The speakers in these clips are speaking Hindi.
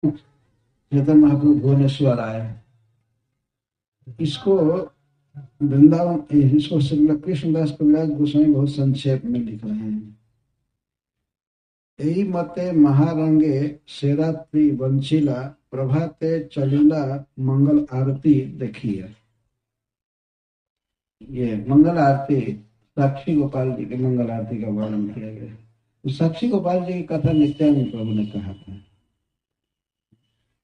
चैतन्य महाप्रभु भुवनेश्वर आए। इसको वृंदावन, इसको श्री कृष्णदास कविराज गोस्वामी बहुत संक्षेप में लिख रहे हैं। यही मते महारंगे शेरात्रि वंशिला प्रभाते चलीला मंगल आरती देखिए। ये मंगल आरती साक्षी गोपाल जी के मंगल आरती का वर्णन किया गया है। साक्षी गोपाल जी की कथा नित्यानंद प्रभु ने कहा था।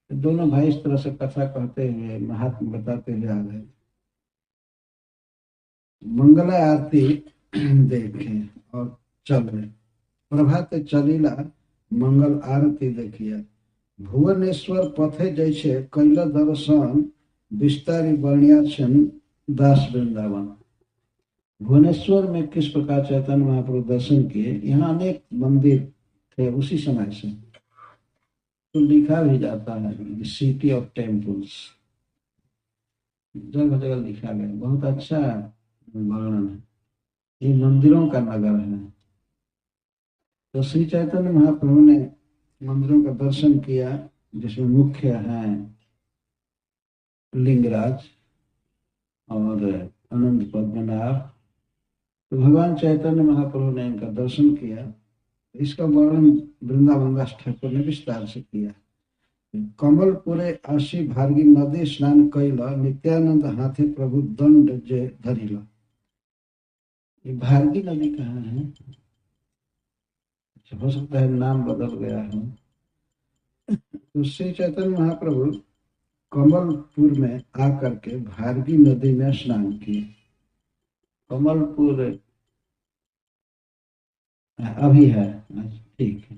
दोनों भाई इस तरह से कथा कहते हुए महात्मा बताते हुए आ गए। मंगल आरती देखे और चले, प्रभात चलीला मंगल आरती देखिए। भुवनेश्वर पथे जैसे कैल दर्शन विस्तारी वर्ण्याक्षण दास वृंदावन। भुवनेश्वर में किस प्रकार चैतन्य महाप्रभु दर्शन किए, यहाँ अनेक मंदिर थे उसी समय से, तो लिखा भी जाता है सिटी ऑफ टेम्पल्स, जगह जगह लिखा गया। बहुत अच्छा वर्णन है, ये मंदिरों का नगर है। तो श्री चैतन्य महाप्रभु ने मंदिरों का दर्शन किया, जिसमें मुख्य हैं लिंगराज और अनंत पद्मनाभ। तो भगवान चैतन्य महाप्रभु ने इनका दर्शन किया। इसका वर्णन वृंदावन दास ठाकुर ने विस्तार से किया। कमलपुरे आशी भार्गी नदी स्नान कैल नित्यानंद हाथे प्रभु दंड जे धरिल। ये भार्गी नदी कहाँ है? हो सकता है नाम बदल गया है। तो श्री चैतन्य महाप्रभु कमलपुर में आकर के भार्गी नदी में स्नान किए। कमलपुर अभी है, ठीक है।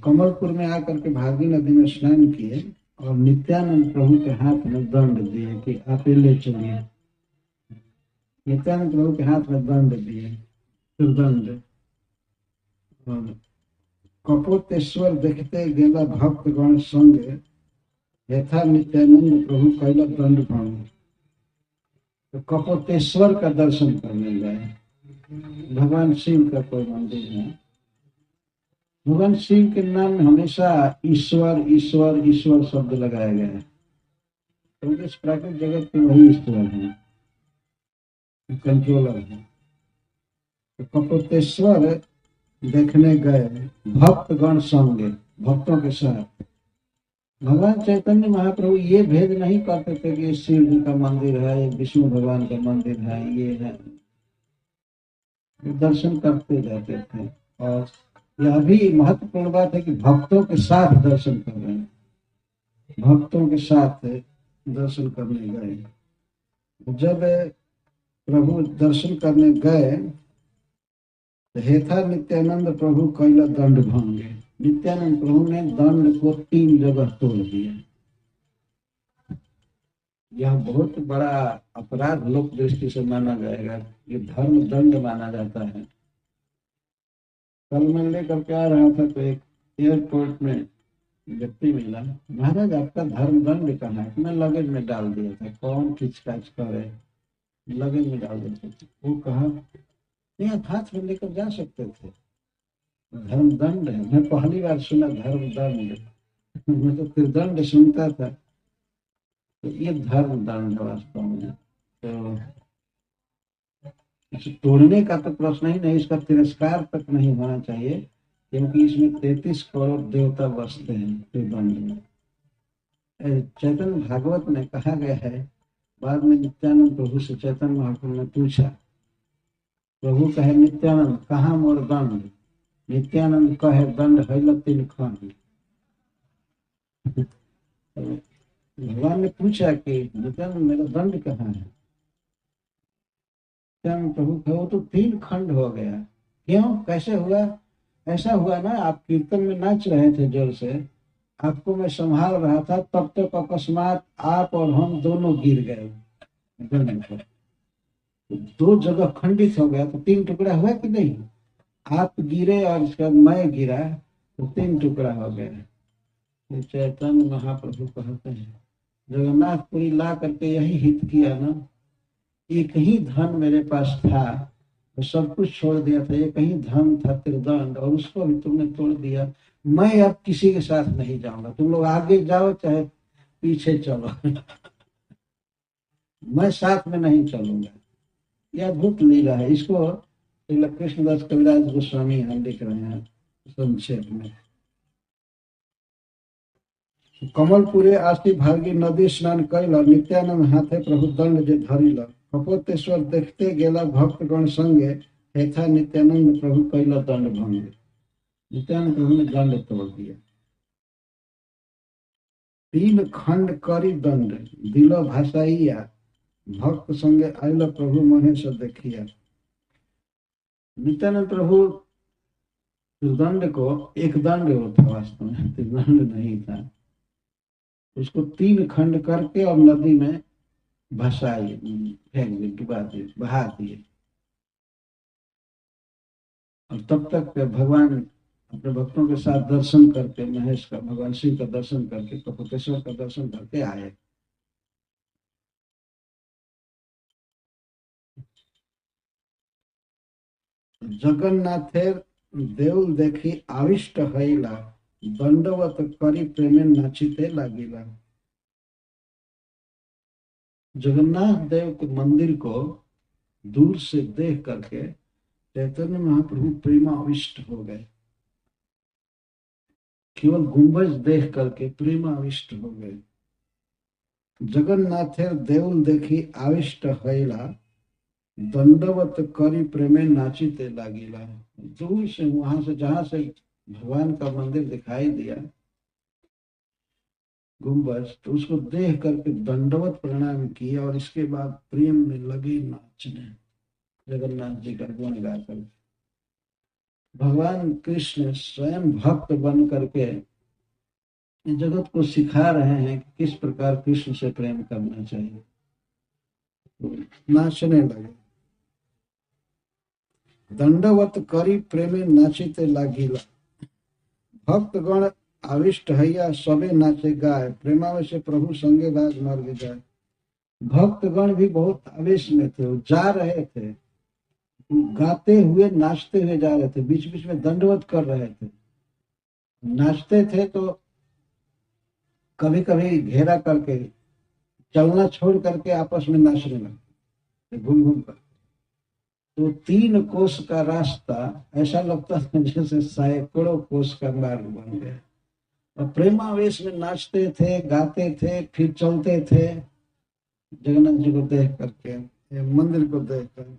कमलपुर में आकर के भार्गी नदी में स्नान किए और नित्यानंद प्रभु के हाथ में दंड दिए कि आप ले चलिए। नित्यानंद प्रभु के हाथ में दंड दिए, त्रिदंड। और कपोतेश्वर देखते गेला भक्तगण संगे यथा नित्यानंद प्रभु कैला दंड भंग। तो कपोतेश्वर का दर्शन करने गए। भगवान शिव का कोई मंदिर है। भगवान शिव के नाम में हमेशा ईश्वर ईश्वर ईश्वर शब्द लगाया गया है, क्योंकि इस प्राकृतिक जगत के वही ईश्वर है, कंट्रोलर है। तो कपोतेश्वर देखने गए भक्तगण संगे, भक्तों के साथ। भगवान चैतन्य महाप्रभु ये भेद नहीं करते थे कि शिव जी का मंदिर है, ये विष्णु भगवान का मंदिर है, ये है। दर्शन करते जाते थे। और यह भी महत्वपूर्ण बात है कि भक्तों के साथ दर्शन कर रहे हैं, भक्तों के साथ दर्शन करने गए। जब प्रभु दर्शन करने गए तो हेथा नित्यानंद प्रभु कैला दंड भंगे। नित्यानंद प्रभु ने दंड को 3 जगह तोड़ दिया। यह बहुत बड़ा अपराध लोक दृष्टि से माना जाएगा, ये धर्म दंड माना जाता है। कल मैं लेकर के आ रहा था तो एक एयरपोर्ट में व्यक्ति मिला, महाराज आपका धर्म दंड कहाँ है? मैं लगेज में डाल दिया था। कौन खिचकाच करे, लगेज में डाल देते थे। वो कहा नहीं, आप हाथ में लेकर जा सकते थे, धर्म दंड है। मैं पहली बार सुना धर्म दंड, मैं तो फिर दंड सुनता था। तो ये धर्म दंड वास्तव में तो इसे तोड़ने का तो प्रश्न ही नहीं, इसका तिरस्कार तक नहीं होना चाहिए, क्योंकि इसमें 33 करोड़ देवता बसते हैं त्रिदंड में। चैतन्य भागवत में कहा गया है, बाद में नित्यानंद प्रभु से चैतन्य महाप्रभु ने पूछा, प्रभु कहे नित्यानंद कहाँ मोर दंड? नित्यानंद कहे दंड है 3 खंड। भगवान ने पूछा कि नित्यानंद मेरा दंड कहाँ है? प्रभु कहे वो तो 3 खंड हो गया। क्यों, कैसे हुआ? ऐसा हुआ ना, आप कीर्तन में नाच रहे थे जोर से, आपको मैं संभाल रहा था, तब तक अकस्मात आप और हम दोनों गिर गए। 2 जगह खंडित हो गया, तो 3 टुकड़ा हुआ कि नहीं? आप गिरे और इसके बाद मैं गिरा, तो 3 टुकड़ा हो गया। चैतन्य महाप्रभु कहते हैं जगन्नाथपुरी ला करके यही हित किया ना, एक ही धन मेरे पास था, तो सब कुछ छोड़ दिया था, एक ही धन था त्रिदंड, और उसको भी तुमने तोड़ दिया। मैं अब किसी के साथ नहीं जाऊंगा, तुम लोग आगे जाओ चाहे पीछे चलो, मैं साथ में नहीं चलूंगा। यह अद्भुत लीला है। इसको कृष्णदास कविराज गोस्वामी यहाँ लिख रहे हैं संक्षेप में। कमलपुरे आशी भागी नदी स्नान कैल, नित्यानंद हाथे प्रभु दंड जे धरिल, कपोतेश्वर देखते गेला भक्तगण संगे, हेथा नित्यानंद प्रभु कैल दंड भंगे। नित्यानंद प्रभु ने दंड तोड़ दिया। 3 खंड करी दंड, दिलो भाषाइया, भक्त संगे आयल प्रभु महेश देखिया। नित्यानंद प्रभु त्रिदंड को, एक दंड वो था वास्तव में, त्रिदंड नहीं था, उसको 3 खंड करके और नदी में भसाई, फेंक दिए, डुबा दिए, बहा दिए। और तब तक भगवान अपने भक्तों के साथ दर्शन करके, महेश का, भगवान शिव का दर्शन करके, कपोतेश्वर का दर्शन करके आए। जगन्नाथेर देउल देखी आविष्ट हईला, दंडवत करी प्रेमे नाचिते लागिला। जगन्नाथ देव के मंदिर को दूर से देख करके चैतन्य महाप्रभु प्रेमाविष्ट हो गए। केवल गुंबज देख करके प्रेमाविष्ट हो गए। जगन्नाथेर देउल देखी आविष्ट हईला, दंडवत करी प्रेमे नाचिते लागिला। दूर से, वहां से, जहां से भगवान का मंदिर दिखाई दिया गुंबज, तो उसको देख करके दंडवत प्रणाम किया और इसके बाद प्रेम में लगे नाचने, जगन्नाथ जी का गुण गाकर। भगवान कृष्ण स्वयं भक्त बन करके जगत को सिखा रहे हैं कि किस प्रकार कृष्ण से प्रेम करना चाहिए। नाचने लगे। दंडवत करी प्रेमे नाचिते लागिला, भक्तगण आविष्ट हैया, सबे नाचे गाय, प्रेमावेश प्रभु संगे राज मार्ग जाए। भक्तगण भी बहुत आवेश में थे, वो जा रहे थे, गाते हुए नाचते हुए जा रहे थे, बीच बीच में दंडवत कर रहे थे। नाचते थे तो कभी कभी घेरा करके, चलना छोड़ करके आपस में नाचने लगते, घूम घूम कर। तो 3 कोस का रास्ता ऐसा लगता था जैसे सैकड़ों कोस का मार्ग बन गया। और प्रेमावेश में नाचते थे, गाते थे, फिर चलते थे जगन्नाथ जी को देख करके, मंदिर को देख कर।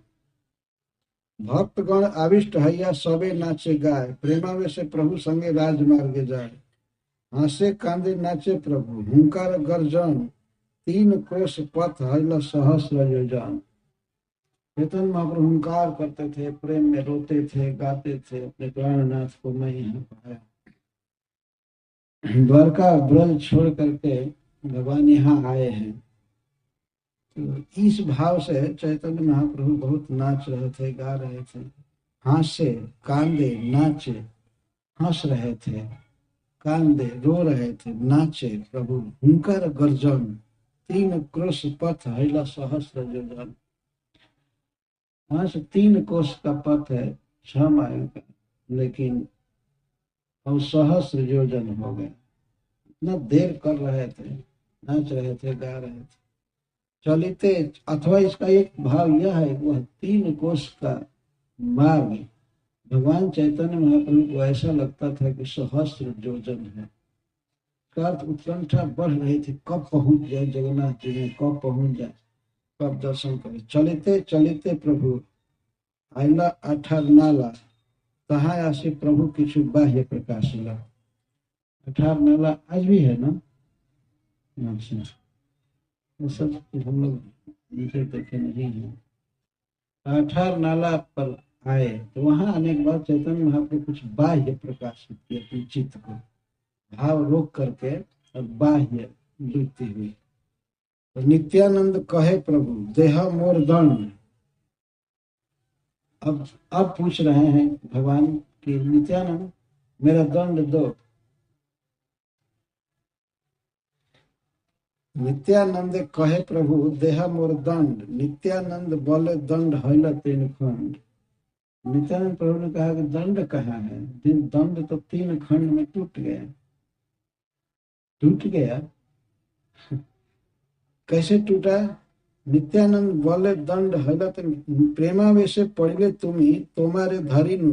भक्तगण आविष्ट हैया, सबे नाचे गाय, प्रेमावेश प्रभु संगे राजमार्गे जाए। हंसे कांदे नाचे प्रभु, हुंकार गर्जन, 3 कोस पथ हैला सहस्र योजन। चैतन्य महाप्रभु हुंकार करते थे, प्रेम में रोते थे, गाते थे, अपने प्राणनाथ को मैं यहाँ पाया। द्वारका ब्रज छोड़ करके भगवान यहाँ आए हैं। तो इस भाव से चैतन्य महाप्रभु बहुत नाच रहे थे, गा रहे थे, हंसे कांदे नाचे, हंस रहे थे, कांदे रो रहे थे, नाचे प्रभु, हुंकार गर्जन, 3 क्रोश पथ हैला सहस्र योजन। वहां से 3 कोस का पथ है, 6 माइल का, लेकिन अब सहस्र योजन हो गए। इतना देर कर रहे थे, नाच रहे थे, गा रहे थे, चलिते। अथवा इसका एक भाव यह है, वह 3 कोस का मार्ग भगवान चैतन्य महाप्रभु को ऐसा लगता था कि सहस्र योजन है। उत्कंठा बढ़ रही थी, कब पहुंच जाए जगन्नाथ जी में, कब पहुंच जाए, कब दर्शन करे। चलिते चलिते प्रभु आइला 18 नाला, तहा आसे प्रभु किछु बाह्य प्रकाशिला। 18 नाला आज भी है ना? अच्छा, वो सब हम लोग देखे नहीं है। 18 नाला पर आए तो वहां आने के बाद चैतन्य महाप्रभु कुछ बाह्य प्रकाशित किया अपने चित्त को, भाव रोक करके, और बाह्य वृत्ति हुई। तो नित्यानंद कहे प्रभु देह मोर दंड। अब पूछ रहे हैं भगवान कि नित्यानंद मेरा दंड दो। नित्यानंद कहे प्रभु देह मोर दंड, नित्यानंद बोले दंड हैला 3 खंड। नित्यानंद प्रभु ने कहा कि दंड कहाँ है? दंड तो 3 खंड में टूट गया। टूट गया कैसे टूटा? नित्यानंद बोले दंड हलत प्रेमावेशे पड़िले तुम्ही तुम्हारे धरिनु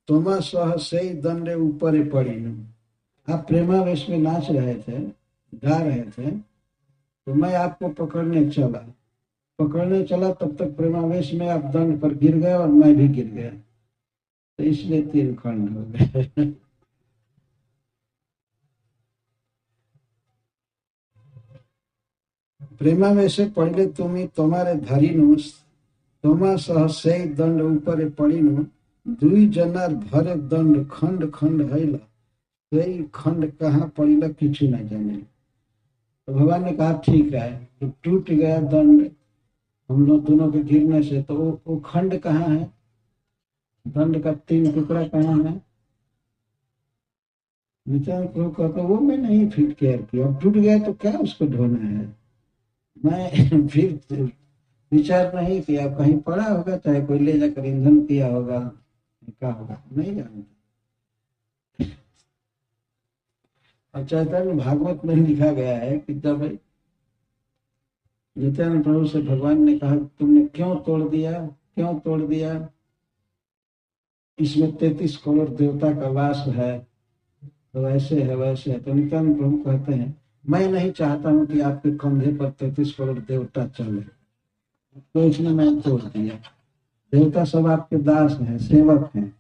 तोमा सह से दंडे ऊपर पड़िनु। आप प्रेमावेश में नाच रहे थे, गा रहे थे, तो मैं आपको पकड़ने चला तब तक प्रेमावेश में आप दंड पर गिर गए और मैं भी गिर गया, तो इसलिए 3 खंड हो गए। प्रेमावेशे पड़िले तुम्ही तुम्हारे धरिनु तोमा सह से दंड ऊपर पड़िनु दुई जनार भरे दंड खंड खंड हैला सही खंड कहाँ पड़िला किछु न जाने। तो भगवान ने कहा ठीक है, तो टूट गया दंड हम लोग दोनों के गिरने से, तो वो खंड कहाँ है? दंड का 3 टुकड़ा कहाँ है? नित्यानंद प्रभु कहते वो मैं नहीं फिट केयर किया, अब टूट गया तो क्या उसको ढोना है? मैं फिर विचार नहीं किया, कहीं पड़ा होगा, चाहे कोई ले जाकर ईंधन किया होगा, क्या होगा नहीं जानता। और चैतन्य भागवत में लिखा गया है कि जब नित्यानंद प्रभु से भगवान ने कहा तुमने क्यों तोड़ दिया? इसमें 33 करोड़ देवता का वास है, तो ऐसे है। तो नित्यानंद प्रभु कहते हैं मैं नहीं चाहता हूं कि आपके कंधे पर 33 करोड़ देवता चले, तो इसलिए मैं तोड़ दिया। देवता सब आपके दास हैं, सेवक हैं,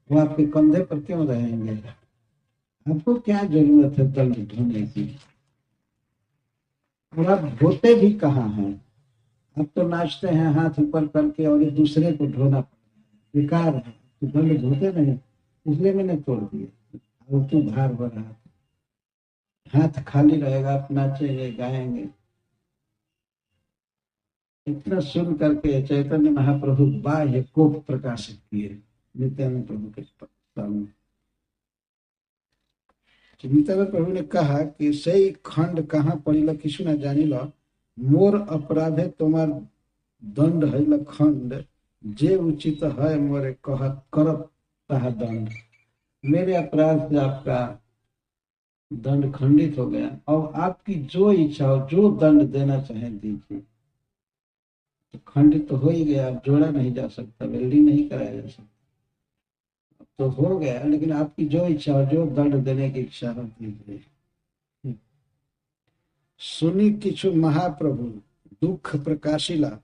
वो आपके कंधे पर क्यों रहेंगे? आपको क्या जरूरत है दंड ढोने की? और आप ढोते भी कहाँ हैं? आप तो नाचते हैं हाथ ऊपर करके और ये दूसरे को ढोना बेकार है, तो दंड ढोते नहीं, इसलिए मैंने तोड़ दिया। वो तो भार भर हाथ खाली रहेगा, आप नाचेंगे गाएंगे। इतना सुन करके चैतन्य महाप्रभु बाह्य कोप प्रकाशित किए नित्यानंद प्रभु के सामने। नित्यानंद प्रभु ने कहा कि सही खंड कहाँ पड़िला किछु न जानिला मोर अपराधे तुम्हार दंड है खंड जे उचित है मोरे कहत करत ताहा दंड। मेरे अपराध से आपका दंड खंडित हो गया, और आपकी जो इच्छा हो, जो दंड देना चाहे दीजिए। तो खंडित तो हो ही गया, अब जोड़ा नहीं जा सकता, वेल्डिंग नहीं कराया जा सकता, तो हो गया। लेकिन आपकी जो इच्छा हो, जो दंड देने की इच्छा हो दीजिए। सुनी किछु महाप्रभु दुख प्रकाशिला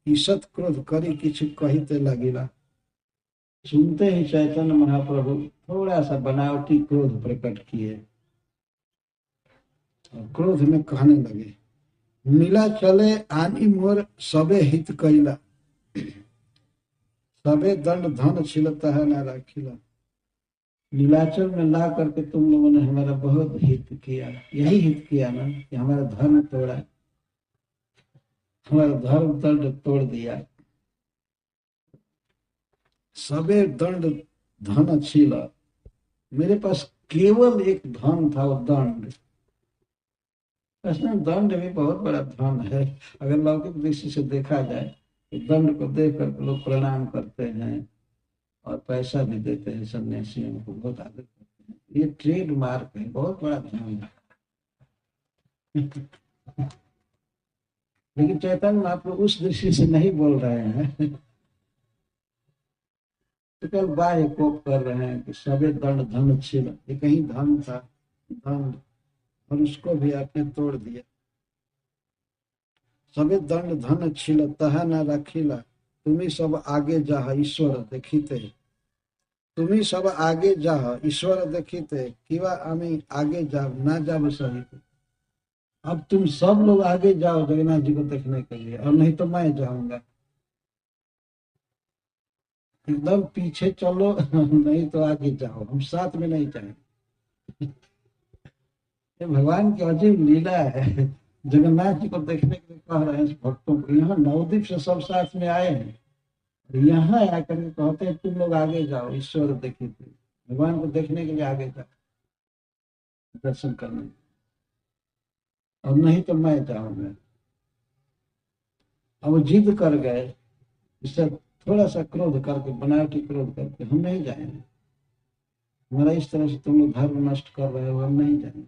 ईसत क्रोध करी किछु कहिते लगिला। सुनते ही चैतन्य महाप्रभु थोड़ा सा बनावटी क्रोध प्रकट किए और क्रोध में कहने लगे मिला चले आनी मोर सबे हित कैला सबे दंड धन छिलता है ना राखिला। नीलाचल में ला करके तुम लोगों ने हमारा बहुत हित किया, यही हित किया ना कि हमारा धर्म तोड़ा, हमारा धर्म दंड तोड़ दिया। सबे दंड धन छिला, मेरे पास केवल एक धन था, वो दंड। इसमें दंड भी बहुत बड़ा धन है। अगर लौकिक दृष्टि से देखा जाए तो दंड को देख कर लोग प्रणाम करते हैं और पैसा भी देते हैं, सन्यासियों को बहुत आदर करते हैं। ये ट्रेड मार्क है, बहुत बड़ा धन है। लेकिन चैतन्य महाप्रभु उस दृष्टि से नहीं बोल रहे हैं, तो कल बाह्य कोप कर रहे हैं कि सबे दंड धन छिल, ये कहीं धन था, धन, और उसको भी आपने तोड़ दिया। सबे दंड धन छिल तहा न रखिला तुम्ही सब आगे जा ईश्वर देखिते। तुम्ही सब आगे जा ईश्वर देखिते किवा आमी आगे जा ना যাব सहित। अब तुम सब लोग आगे जाओ जगन्नाथ जी को देखने के लिए, और नहीं तो मैं जाऊंगा। एकदम पीछे चलो, नहीं तो आगे जाओ, हम साथ में नहीं जाएंगे। ये भगवान की अजीब लीला है, जगन्नाथ जी को देखने के लिए कह रहे हैं भक्तों को। यहाँ नवद्वीप से सब साथ में आए हैं, यहाँ आकर के कहते हैं तुम लोग आगे जाओ ईश्वर देखिए, भगवान को देखने के लिए आगे जाओ दर्शन करने, और नहीं तो मैं जाऊंगा। अब वो जिद कर गए, इससे थोड़ा सा क्रोध करके, बनावटी क्रोध करके हम नहीं जाएंगे, हमारा इस तरह से तुम लोग धर्म नष्ट कर रहे हो, हम नहीं जाएंगे।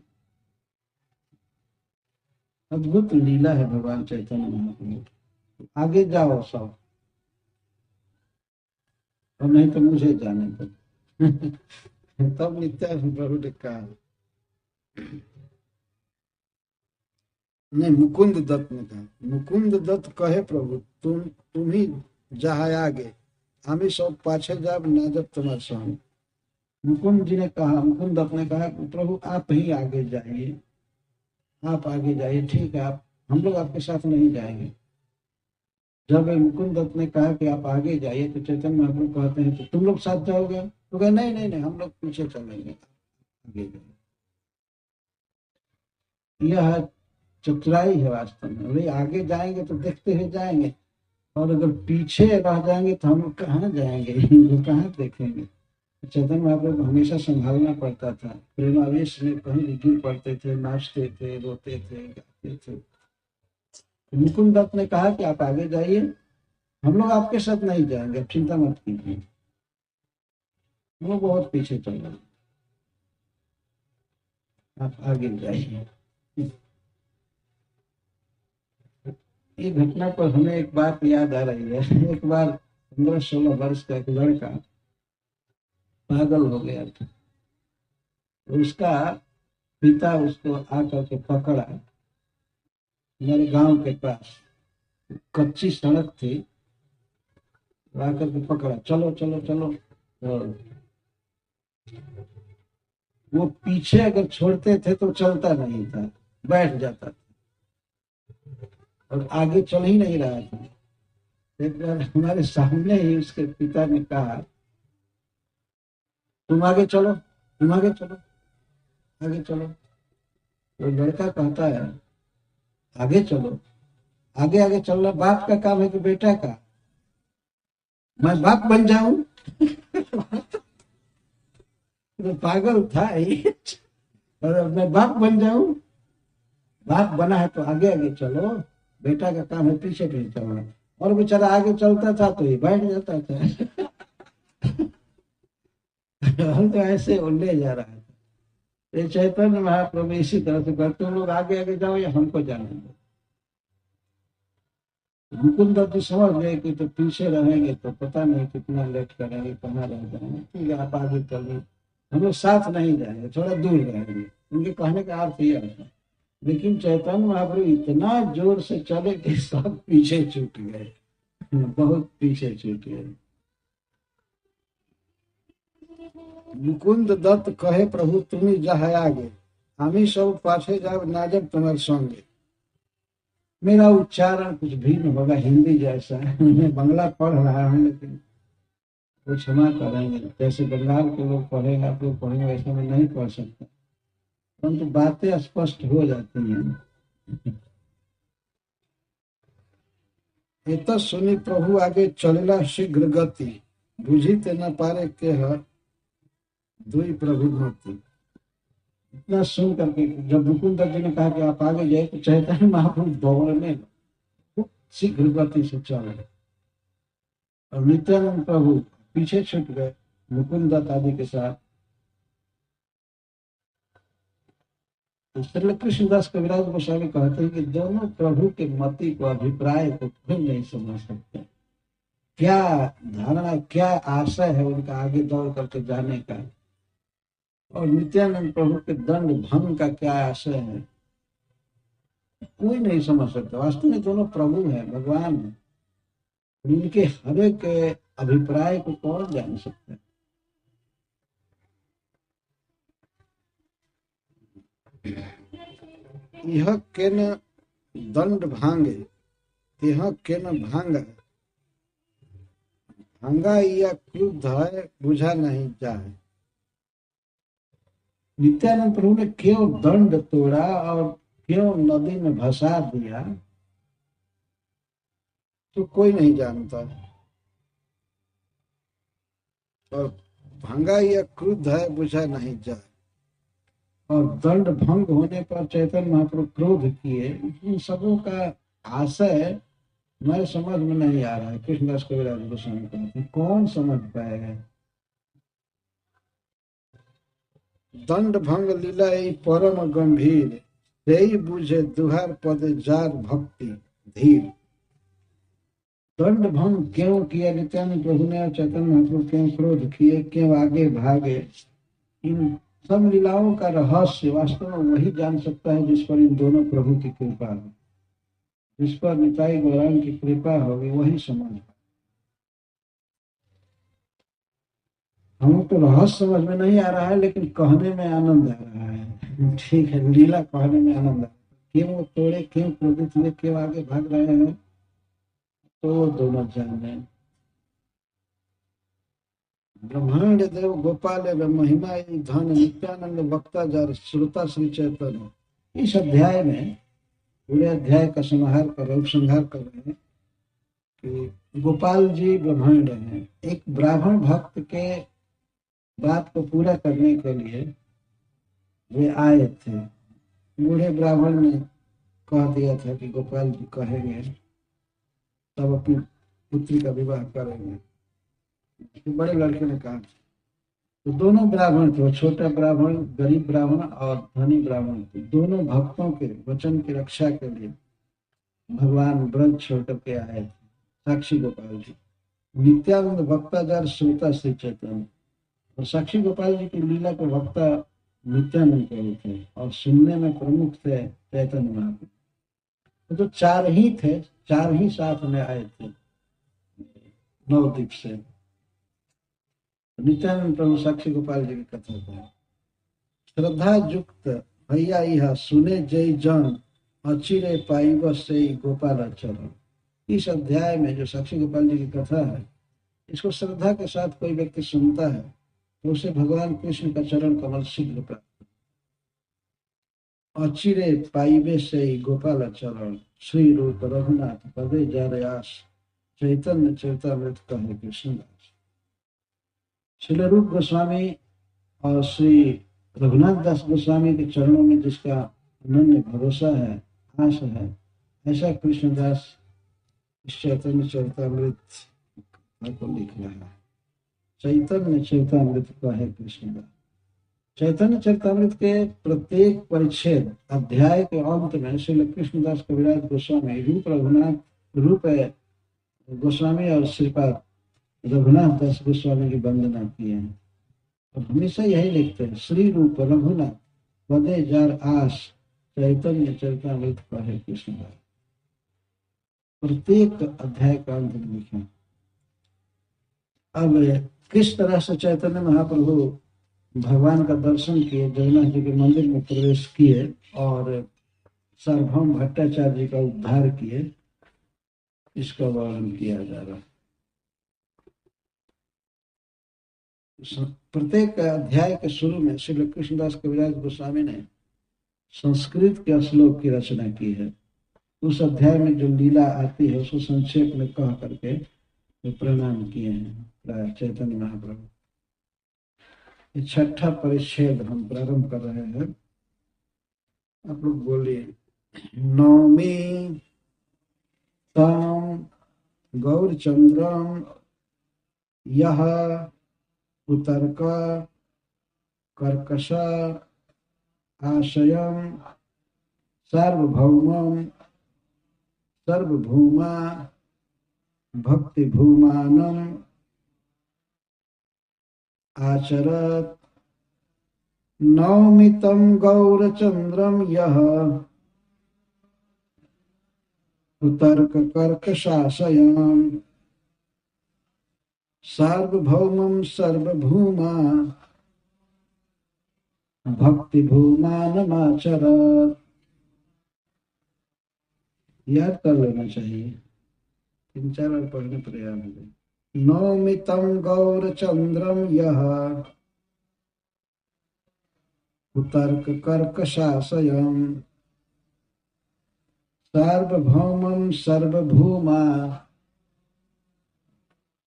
अद्भुत लीला है भगवान चैतन्य महाप्रभु। आगे जाओ सब, और नहीं तो मुझे जाने दो। तब नित्यानंद प्रभु ने कहा, नहीं, मुकुंद दत्त ने कहा, मुकुंद दत्त कहे प्रभु तुम ही जहाँ आगे, हमें सब पाछे जाब ना जब तुम्हारे संग। मुकुंद जी ने कहा, मुकुंद दत्त ने कहा, प्रभु आप ही आगे जाइए, आप आगे जाइए, ठीक है, आप, हम लोग आपके साथ नहीं जाएंगे। जब मुकुंद दत्त ने कहा कि आप आगे जाइए, तो चैतन्य महाप्रभु कहते हैं तो तुम लोग साथ जाओगे? तो कहे नहीं नहीं नहीं, हम लोग पीछे चलेंगे, आगे जाइए। यह चतुराई है वास्तव में। भाई आगे जाएंगे तो देखते हुए जाएंगे, और अगर पीछे रह जाएंगे तो हम लोग कहाँ जाएंगे, इनको कहाँ देखेंगे। चैतन्य महाप्रभु को हमेशा संभालना पड़ता था, प्रेमावेश में कहीं भी गिर पड़ते थे, नाचते थे, रोते थे, गाते थे। मुकुंद दत्त ने कहा कि आप आगे जाइए, हम लोग आपके साथ नहीं जाएंगे, आप चिंता मत कीजिए, वो बहुत पीछे चल रहे, आप आगे जाइए। ये घटना पर हमें एक बात याद आ रही है। एक बार 15-16 वर्ष का एक लड़का पागल हो गया था, उसका पिता उसको आकर के पकड़ा, मेरे गांव के पास कच्ची सड़क थी, आकर के पकड़ा, चलो चलो चलो। और वो पीछे अगर छोड़ते थे तो चलता नहीं था, बैठ जाता था, और आगे चल ही नहीं रहा था। एक बार हमारे सामने ही उसके पिता ने कहा, तुम आगे चलो, तुम आगे चलो, आगे चलो। तो लड़का कहता है, आगे चलो, आगे आगे चलना बाप का काम है कि बेटा का? मैं बाप बन जाऊं? तो पागल था ये, और मैं बाप बन जाऊं? बाप बना है तो आगे आगे चलो, बेटा का काम है पीछे पीछे चलना। और बेचारा आगे चलता था तो ये बैठ जाता था। हम तो ऐसे उल्ले जा रहा था। ये चैतन्य महाप्रभु इसी तरह से कहते, तुम लोग आगे आगे जाओ या हमको जाने दो। मुकुंद तो समझ गए कि तो पीछे रहेंगे तो पता नहीं कितना लेट करेंगे, कहाँ रह जाएंगे, ठीक है आप आगे चलिए, हम लोग साथ नहीं जाएंगे, थोड़ा दूर रहेंगे। उनके कहने का अर्थ यह है। लेकिन चैतन्य महाप्रभु इतना जोर से चले कि सब पीछे छूट गए, बहुत पीछे छूट गए। मुकुंद दत्त कहे प्रभु तुम्ही जहाँ आगे, हमी सब पाछे जाओ ना जब तुम्हारे संगे। मेरा उच्चारण कुछ भिन्न होगा, हिंदी जैसा है, मैं बंगला पढ़ रहा हूँ, लेकिन वो क्षमा करेंगे, जैसे बंगाल के लोग पढ़ेंगे, आप लोग पढ़ेंगे, वैसे मैं नहीं पढ़ सकता, परंतु बातें स्पष्ट हो जाती हैं। इत सुनी प्रभु आगे चलला शीघ्र गति, बुझिते न पारे के दुई प्रभु मति। इतना सुन करके जब मुकुंद जी ने कहा कि आप आगे जाए, तो चैतन्य महाप्रभु दौड़ने शीघ्र गति से चले, और नित्यानंद प्रभु पीछे छूट गए मुकुंद दत्त आदि के साथ। श्री कृष्णदास कविराज गोस्वामी कहते हैं कि दोनों प्रभु के मति को, अभिप्राय को खुद नहीं समझ सकते, क्या धारणा, क्या आशय है उनका आगे दौड़ करके जाने का, और नित्यानंद प्रभु के दंड भंग का क्या आशय है, कोई नहीं समझ सकता। वास्तव में दोनों प्रभु हैं, भगवान हैं, उनके हर एक अभिप्राय को कौन जान सकता है। यह केन दंड भांगे, यह केन भांगा, भांगा या क्रुद्ध है बुझा नहीं जाए। नित्यानंद प्रभु ने क्यों दंड तोड़ा और क्यों नदी में भसा दिया, तो कोई नहीं जानता। और भांगा या क्रुद्ध है बुझा नहीं जाए, और दंड भंग होने पर चैतन्य महाप्रभु क्रोध किए। इन सबों का आशय मेरे समझ में नहीं आ रहा है। कृष्णदास कविराज गोस्वामी कहते हैं, कौन समझ पाएगा। दंड भंग लीला ई परम गंभीर, तेई बुझे दुहार पदे जार भक्ति धीर। दंड भंग क्यों किया नित्यानंद प्रभु ने और चैतन्य महाप्रभु क्यों क्रोध किए, क्यों आगे भागे, इन सब लीलाओं का रहस्य वास्तव में वही जान सकता है जिस पर इन दोनों प्रभु की कृपा हो, जिस पर निताई गौरांग की कृपा होगी वही समझ। हमको तो रहस्य समझ में नहीं आ रहा है, लेकिन कहने में आनंद आ रहा है। ठीक है, लीला कहने में आनंद आ रहा है। क्यों वो तोड़े, क्यों क्रोधित हुए, क्यों आगे भाग रहे हैं, तो वो दोनों जाने। ब्रह्मांड देव गोपाल महिमा धन नित्यानंद वक्ता जार श्रोता श्री चैतन्य। इस अध्याय में पूरे अध्याय का समाहार कर रहे, उपसंहार कर रहे हैं कि गोपाल जी ब्रह्मांड हैं। एक ब्राह्मण भक्त के बात को पूरा करने के लिए वे आए थे। बूढ़े ब्राह्मण ने कह दिया था कि गोपाल जी कहेंगे तब अपनी पुत्री का विवाह करेंगे। तो बड़े लड़के ने कहा। तो दोनों ब्राह्मण थे, छोटा ब्राह्मण, गरीब ब्राह्मण और धनी ब्राह्मण थे। दोनों भक्तों के वचन की रक्षा के लिए भगवान ब्रज छोड़ के आए थे। साक्षी गोपाल जी, नित्यानंद वक्ता जार श्रोता श्री चैतन्य। और साक्षी गोपाल जी की लीला के वक्ता नित्यानंद प्रभु थे और सुनने में प्रमुख थे चैतन्य महाप्रभु। तो चार ही थे, चार ही साथ में आए थे नवद्वीप से। नित्यानंद प्रभु साक्षी गोपाल जी की कथा है। श्रद्धा युक्त भैया यह सुने जय जन, अचिरे पाइब से गोपाल चरण। इस अध्याय में जो साक्षी गोपाल जी की कथा है, इसको श्रद्धा के साथ कोई व्यक्ति सुनता है तो उसे भगवान कृष्ण का चरण कमल शीघ्र प्राप्त। अचिरे पाइबे से गोपाल चरण, श्री रूप रघुनाथ पदे जरयास, चैतन्य चरितामृत कहे कृष्णदास। श्री रूप गोस्वामी और श्री रघुनाथ दास गोस्वामी के चरणों में जिसका अनन्य भरोसा है, आस है, ऐसा कृष्णदास इस चैतन्य चरितामृत को लिख रहा है। चैतन्य चरितामृत कहे कृष्णदास। चैतन्य चरितामृत के प्रत्येक परिच्छेद अध्याय के अंत में श्री कृष्णदास कविराज गोस्वामी रूप रघुनाथ रूप गोस्वामी और श्रीपाद रघुनाथ दास गोस्वामी की वंदना किए हैं। और हमेशा यही लिखते हैं, श्री रूप रघुनाथ पदे जार आस, चैतन्य चरितामृत कहे कृष्णदास। प्रत्येक अध्याय का अंत में लिखे। अब किस तरह से चैतन्य महाप्रभु भगवान का दर्शन किए, जगन्नाथ जी के मंदिर में प्रवेश किए और सार्वभौम भट्टाचार्य जी का उद्धार किए, इसका वर्णन किया जा रहा है। प्रत्येक अध्याय के शुरू में श्री कृष्णदास कविराज गोस्वामी ने संस्कृत के श्लोक की रचना की है। उस अध्याय में जो लीला आती है उसको संक्षेप में कह करके प्रणाम किए हैं चैतन्य महाप्रभु। ये छठा परिच्छेद हम प्रारंभ कर रहे हैं। आप लोग बोलिए, नौमी तम गौरचंद्रम यह उतर्क कर्कश आशयम सार्वभौमम सर्वभूमा भक्ति भूमानम आचरत। नौमितं गौरचंद्रम यह उतर्क कर्कशाशयम सार्वभौमं सर्वभूमा भक्ति भूमानमाचरत। याद कर लेना चाहिए, 3-4 बार पढ़ने पर याद हो जाए। नौमितं गौरचंद्रम यह उतर्क कर्कशाशयम सार्वभौमं सर्वभूमा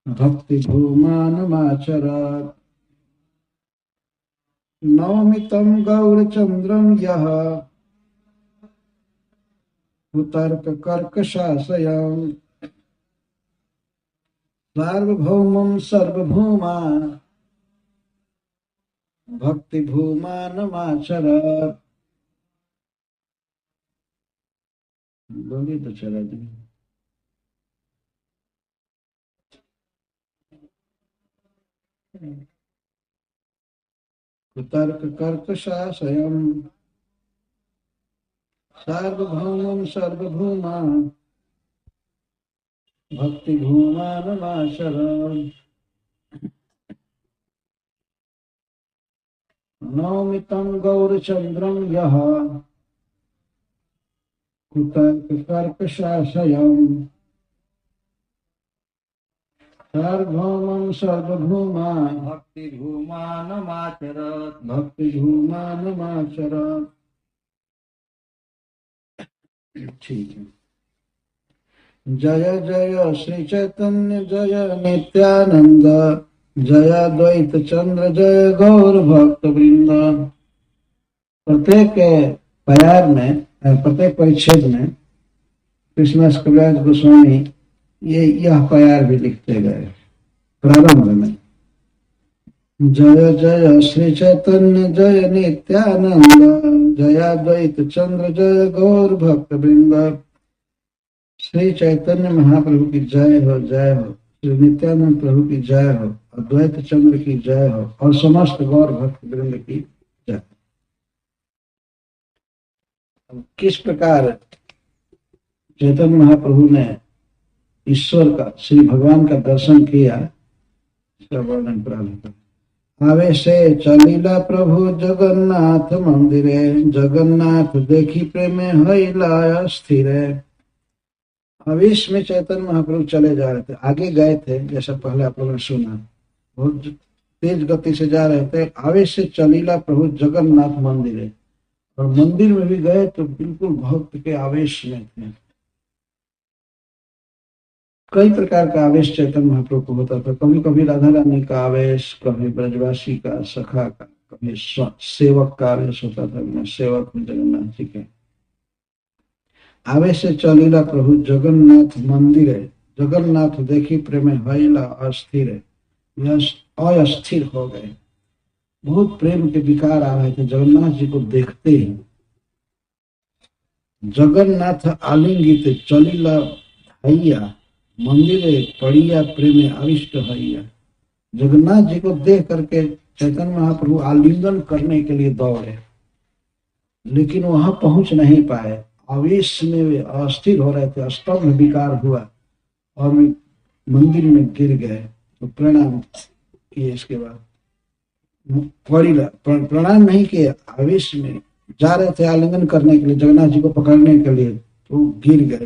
भक्ति भूमानमाचरत। नौमितं गौरचंद्रम यह उतर्क कर्कशाशयम सार्वभौमं सर्वभौमा भक्ति भूमानमाचर। बोलिए तो चला जी। कुतर्क कर्कशाशयम् सार्वभौमं सर्वभौमा भक्ति भूमानमाचर। नौमि तं गौरचन्द्रं यः कुतर्क कर्कशाशयम् सार्वभौमं सर्वभौमा भक्ति भूमानमाचरत्। भक्ति भूमानमाचरत्। ठीक है। जय जय श्री चैतन्य जय नित्यानंद जय द्वैत चंद्र जय गौर भक्त वृंद। प्रत्येक प्यार में प्रत्येक परिच्छेद में कृष्णदास कविराज गोस्वामी यह प्यार भी लिखते गए। प्रारंभ में जय जय श्री चैतन्य जय नित्यानंद जय द्वैत चंद्र जय गौर भक्त वृंद। श्री चैतन्य महाप्रभु की जय हो, जय हो। श्री नित्यानंद प्रभु की जय हो, अद्वैत चंद्र की जय हो और समस्त गौर भक्त वृंद की जय। किस प्रकार चैतन्य महाप्रभु ने ईश्वर का, श्री भगवान का दर्शन किया, इसका वर्णन प्रारंभ। आवे से चलिला प्रभु जगन्नाथ मंदिरे जगन्नाथ देखी प्रेमे हईला स्थिरे। आवेश में चैतन्य महाप्रभु चले जा रहे थे, आगे गए थे, जैसा पहले आप लोगों ने सुना, बहुत तेज गति से जा रहे थे। आवेश से चलीला प्रभु जगन्नाथ मंदिर है, और मंदिर में भी गए तो बिल्कुल भक्त के आवेश में थे। कई प्रकार का आवेश चैतन्य महाप्रभु को होता था। कभी कभी राधा रानी का आवेश, कभी ब्रजवासी का, सखा का, कभी सेवक का आवेश होता था। सेवक में जगन्नाथ जी के आवेश से चलीला प्रभु जगन्नाथ मंदिर है जगन्नाथ देखी प्रेम हईला अस्थिर है, यह अस्थिर हो गए। बहुत प्रेम के विकार आ रहे थे जगन्नाथ जी को देखते ही। जगन्नाथ आलिंगित चलीला हैया मंदिरे पड़िया प्रेम आविष्ट हैया। जगन्नाथ जी को देख करके चैतन्य महाप्रभु आलिंगन करने के लिए दौड़े, लेकिन वहां पहुंच नहीं पाए। आवेश में वे अस्थिर हो रहे थे, स्तंभ विकार हुआ और वे मंदिर में गिर गए। तो प्रणाम किए, इसके बाद प्रणाम नहीं किए, आवेश में जा रहे थे आलिंगन करने के लिए जगन्नाथ जी को पकड़ने के लिए, तो गिर गए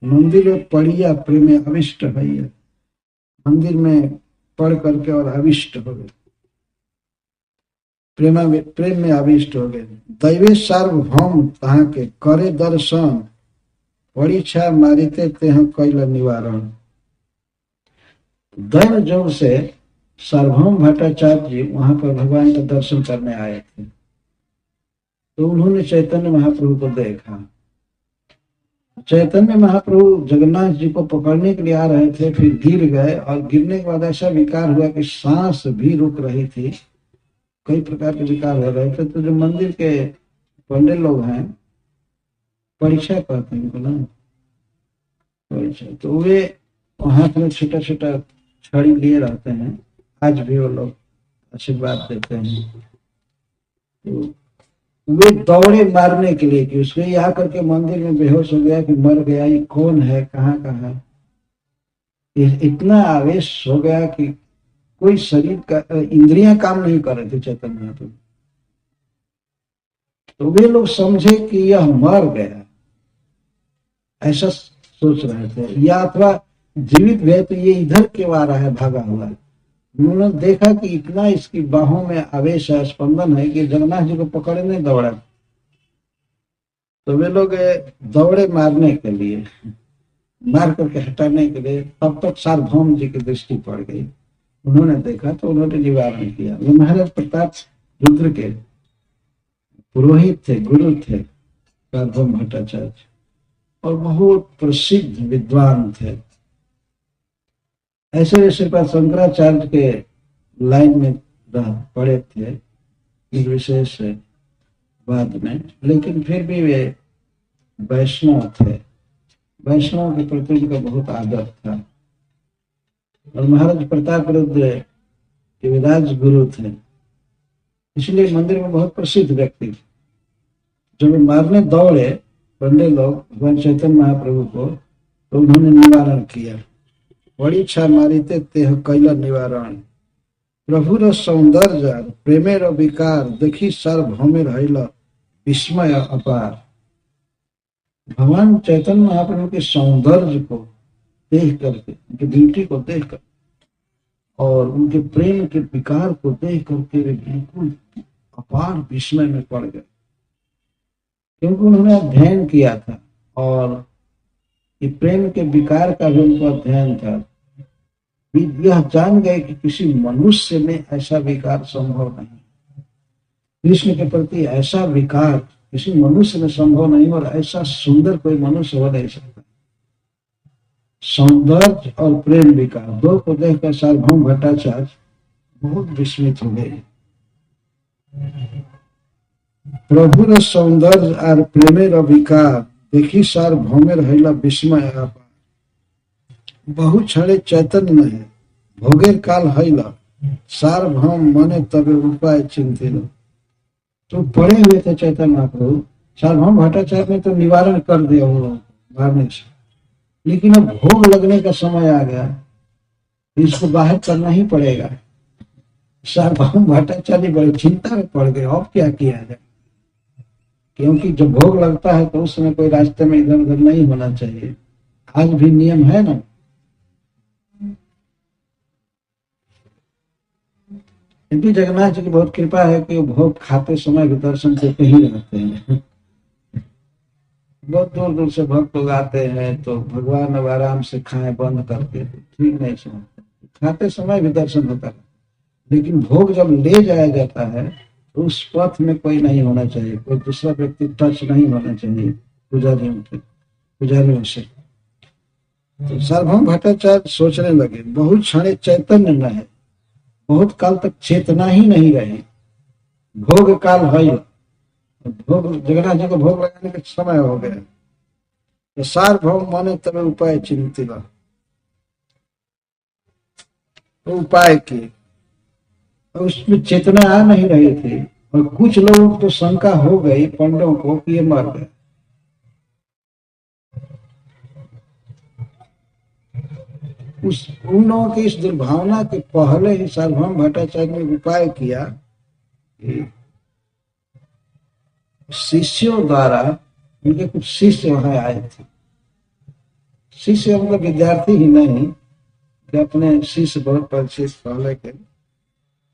मंदिर में पड़िया प्रेम अविष्ट है। मंदिर में पढ़ करके और अविष्ट हो गए, प्रेम में आविष्ट हो गए। दैवे सार्वभौम तहाँ के करे दर्शन परीक्षा मारिते तेह कैल निवारण। दैव जोग से सार्वभौम भट्टाचार्य जी वहां पर भगवान का दर्शन करने आए थे, तो उन्होंने चैतन्य महाप्रभु को देखा। चैतन्य महाप्रभु जगन्नाथ जी को पकड़ने के लिए आ रहे थे, फिर गिर गए, और गिरने के बाद ऐसा विकार हुआ कि सांस भी रुक रही थी, कई प्रकार के विकार हो रहे थे। तो जो मंदिर के पंडित लोग हैं, परीक्षा कहते हैं उनको ना, परीक्षा, तो वे हाथ में छोटा छोटा छड़ी लिए रहते हैं, आज भी वो लोग आशीर्वाद देते हैं। तो वे दौड़े मारने के लिए कि उसको यहाँ करके मंदिर में बेहोश हो गया कि मर गया, ये कौन है, कहाँ का है। इतना आवेश हो गया कि कोई शरीर का इंद्रियां काम नहीं कर रहे थे चैतन्य महाप्रभु। तो वे लोग समझे कि यह मर गया, ऐसा सोच रहे थे, या अथवा जीवित गए तो ये इधर क्यों आ रहा है भागा हुआ। उन्होंने देखा कि इतना इसकी बाहों में आवेश है, स्पंदन है, कि जगन्नाथ जी को पकड़ने दौड़ा। तो वे लोग दौड़े मारने के लिए, मार करके हटाने के लिए। तब तक सार्वभौम जी की दृष्टि पड़ गई, उन्होंने देखा तो उन्होंने निवारण किया। वे महाराज प्रताप रुद्र के पुरोहित थे, गुरु थे सार्वभौम भट्टाचार्य, और बहुत प्रसिद्ध विद्वान थे। ऐसे वे श्रीपाद शंकराचार्य के लाइन में पड़े थे निर्विशेष बाद में, लेकिन फिर भी वे वैष्णव थे। वैष्णव के प्रति उनका बहुत आदर था। और महाराज प्रताप रुद्र के विराज गुरु थे, इसलिए मंदिर में बहुत प्रसिद्ध व्यक्ति थे। जब मारने दौड़े पंडित लोग भगवान चैतन्य महाप्रभु को, तो उन्होंने निवारण किया। बड़ी छा मारिते तेह कैला निवारण, प्रभुर सौंदर्य प्रेमेर विकार देखी सार्वभौमेर हैला विस्मय अपार। भगवान चैतन्य महाप्रभु के सौंदर्य को देख करके, उनकी ब्यूटी को देख कर और उनके प्रेम के विकार को देख करके वे बिल्कुल अपार विस्मय में पड़ गए, क्योंकि उन्होंने अध्ययन किया था और ये प्रेम के विकार का भी उनको अध्ययन था। यह जान गए कि किसी मनुष्य में ऐसा विकार संभव नहीं, कृष्ण के प्रति ऐसा विकार किसी मनुष्य में संभव नहीं, और ऐसा सुंदर कोई मनुष्य हो नहीं सकता। सौंदर्य और प्रेम विकार दो को देखकर सार्वभौम भट्टाचार्य बहुत विस्मित हो गए। प्रभुर सौंदर्य और प्रेमेर विकार देखी सार्वभौमेर हैला विस्मय अपार। बहु छड़े चैतन्य नहीं भोगेर काल हैला सार्वभौम मने तबे उपाय चिंतित। तो पड़े हुए थे चैतन्य महाप्रभु, सार्वभौम भट्टाचार्य ने तो निवारण कर दिया वो मारने से, लेकिन अब भोग लगने का समय आ गया, इसको बाहर करना ही पड़ेगा। सार्वभौम भट्टाचार्य बड़ी चिंता में पड़ गए, अब क्या किया जाए, क्योंकि जब भोग लगता है तो उस समय कोई रास्ते में इधर उधर नहीं होना चाहिए। आज भी नियम है ना। क्योंकि जगन्नाथ जी की बहुत कृपा है कि वो भोग खाते समय भी दर्शन देते ही रहते हैं। बहुत दूर दूर से भक्त लोग आते हैं, तो भगवान अब आराम से खाएं बंद करके, ठीक नहीं समझते, खाते समय भी दर्शन होता है। लेकिन भोग जब ले जाया जाता है तो उस पथ में कोई नहीं होना चाहिए, कोई दूसरा व्यक्ति टच नहीं होना चाहिए पुजारियों से। तो सार्वभौम भट्टाचार्य सोचने लगे, बहुत क्षण चैतन्य न है, बहुत काल तक चेतना ही नहीं रही, भोग काल है, भोग जगन्नाथ जी को भोग लगाने का समय हो गया। तो सार्वभौम माने तब उपाय चिंतित, तो उपाय की उसमें चेतना आ नहीं रही थी, और कुछ लोगों को तो शंका हो गई पंडितों को कि ये मर गए। उन लोगों की इस दुर्भावना के पहले ही सार्वभौम भट्टाचार्य ने उपाय किया कि शिष्यों द्वारा, उनके कुछ शिष्य वहां आए थे, शिष्य मतलब विद्यार्थी ही नहीं, अपने शिष्य बहुत परिचित पहले के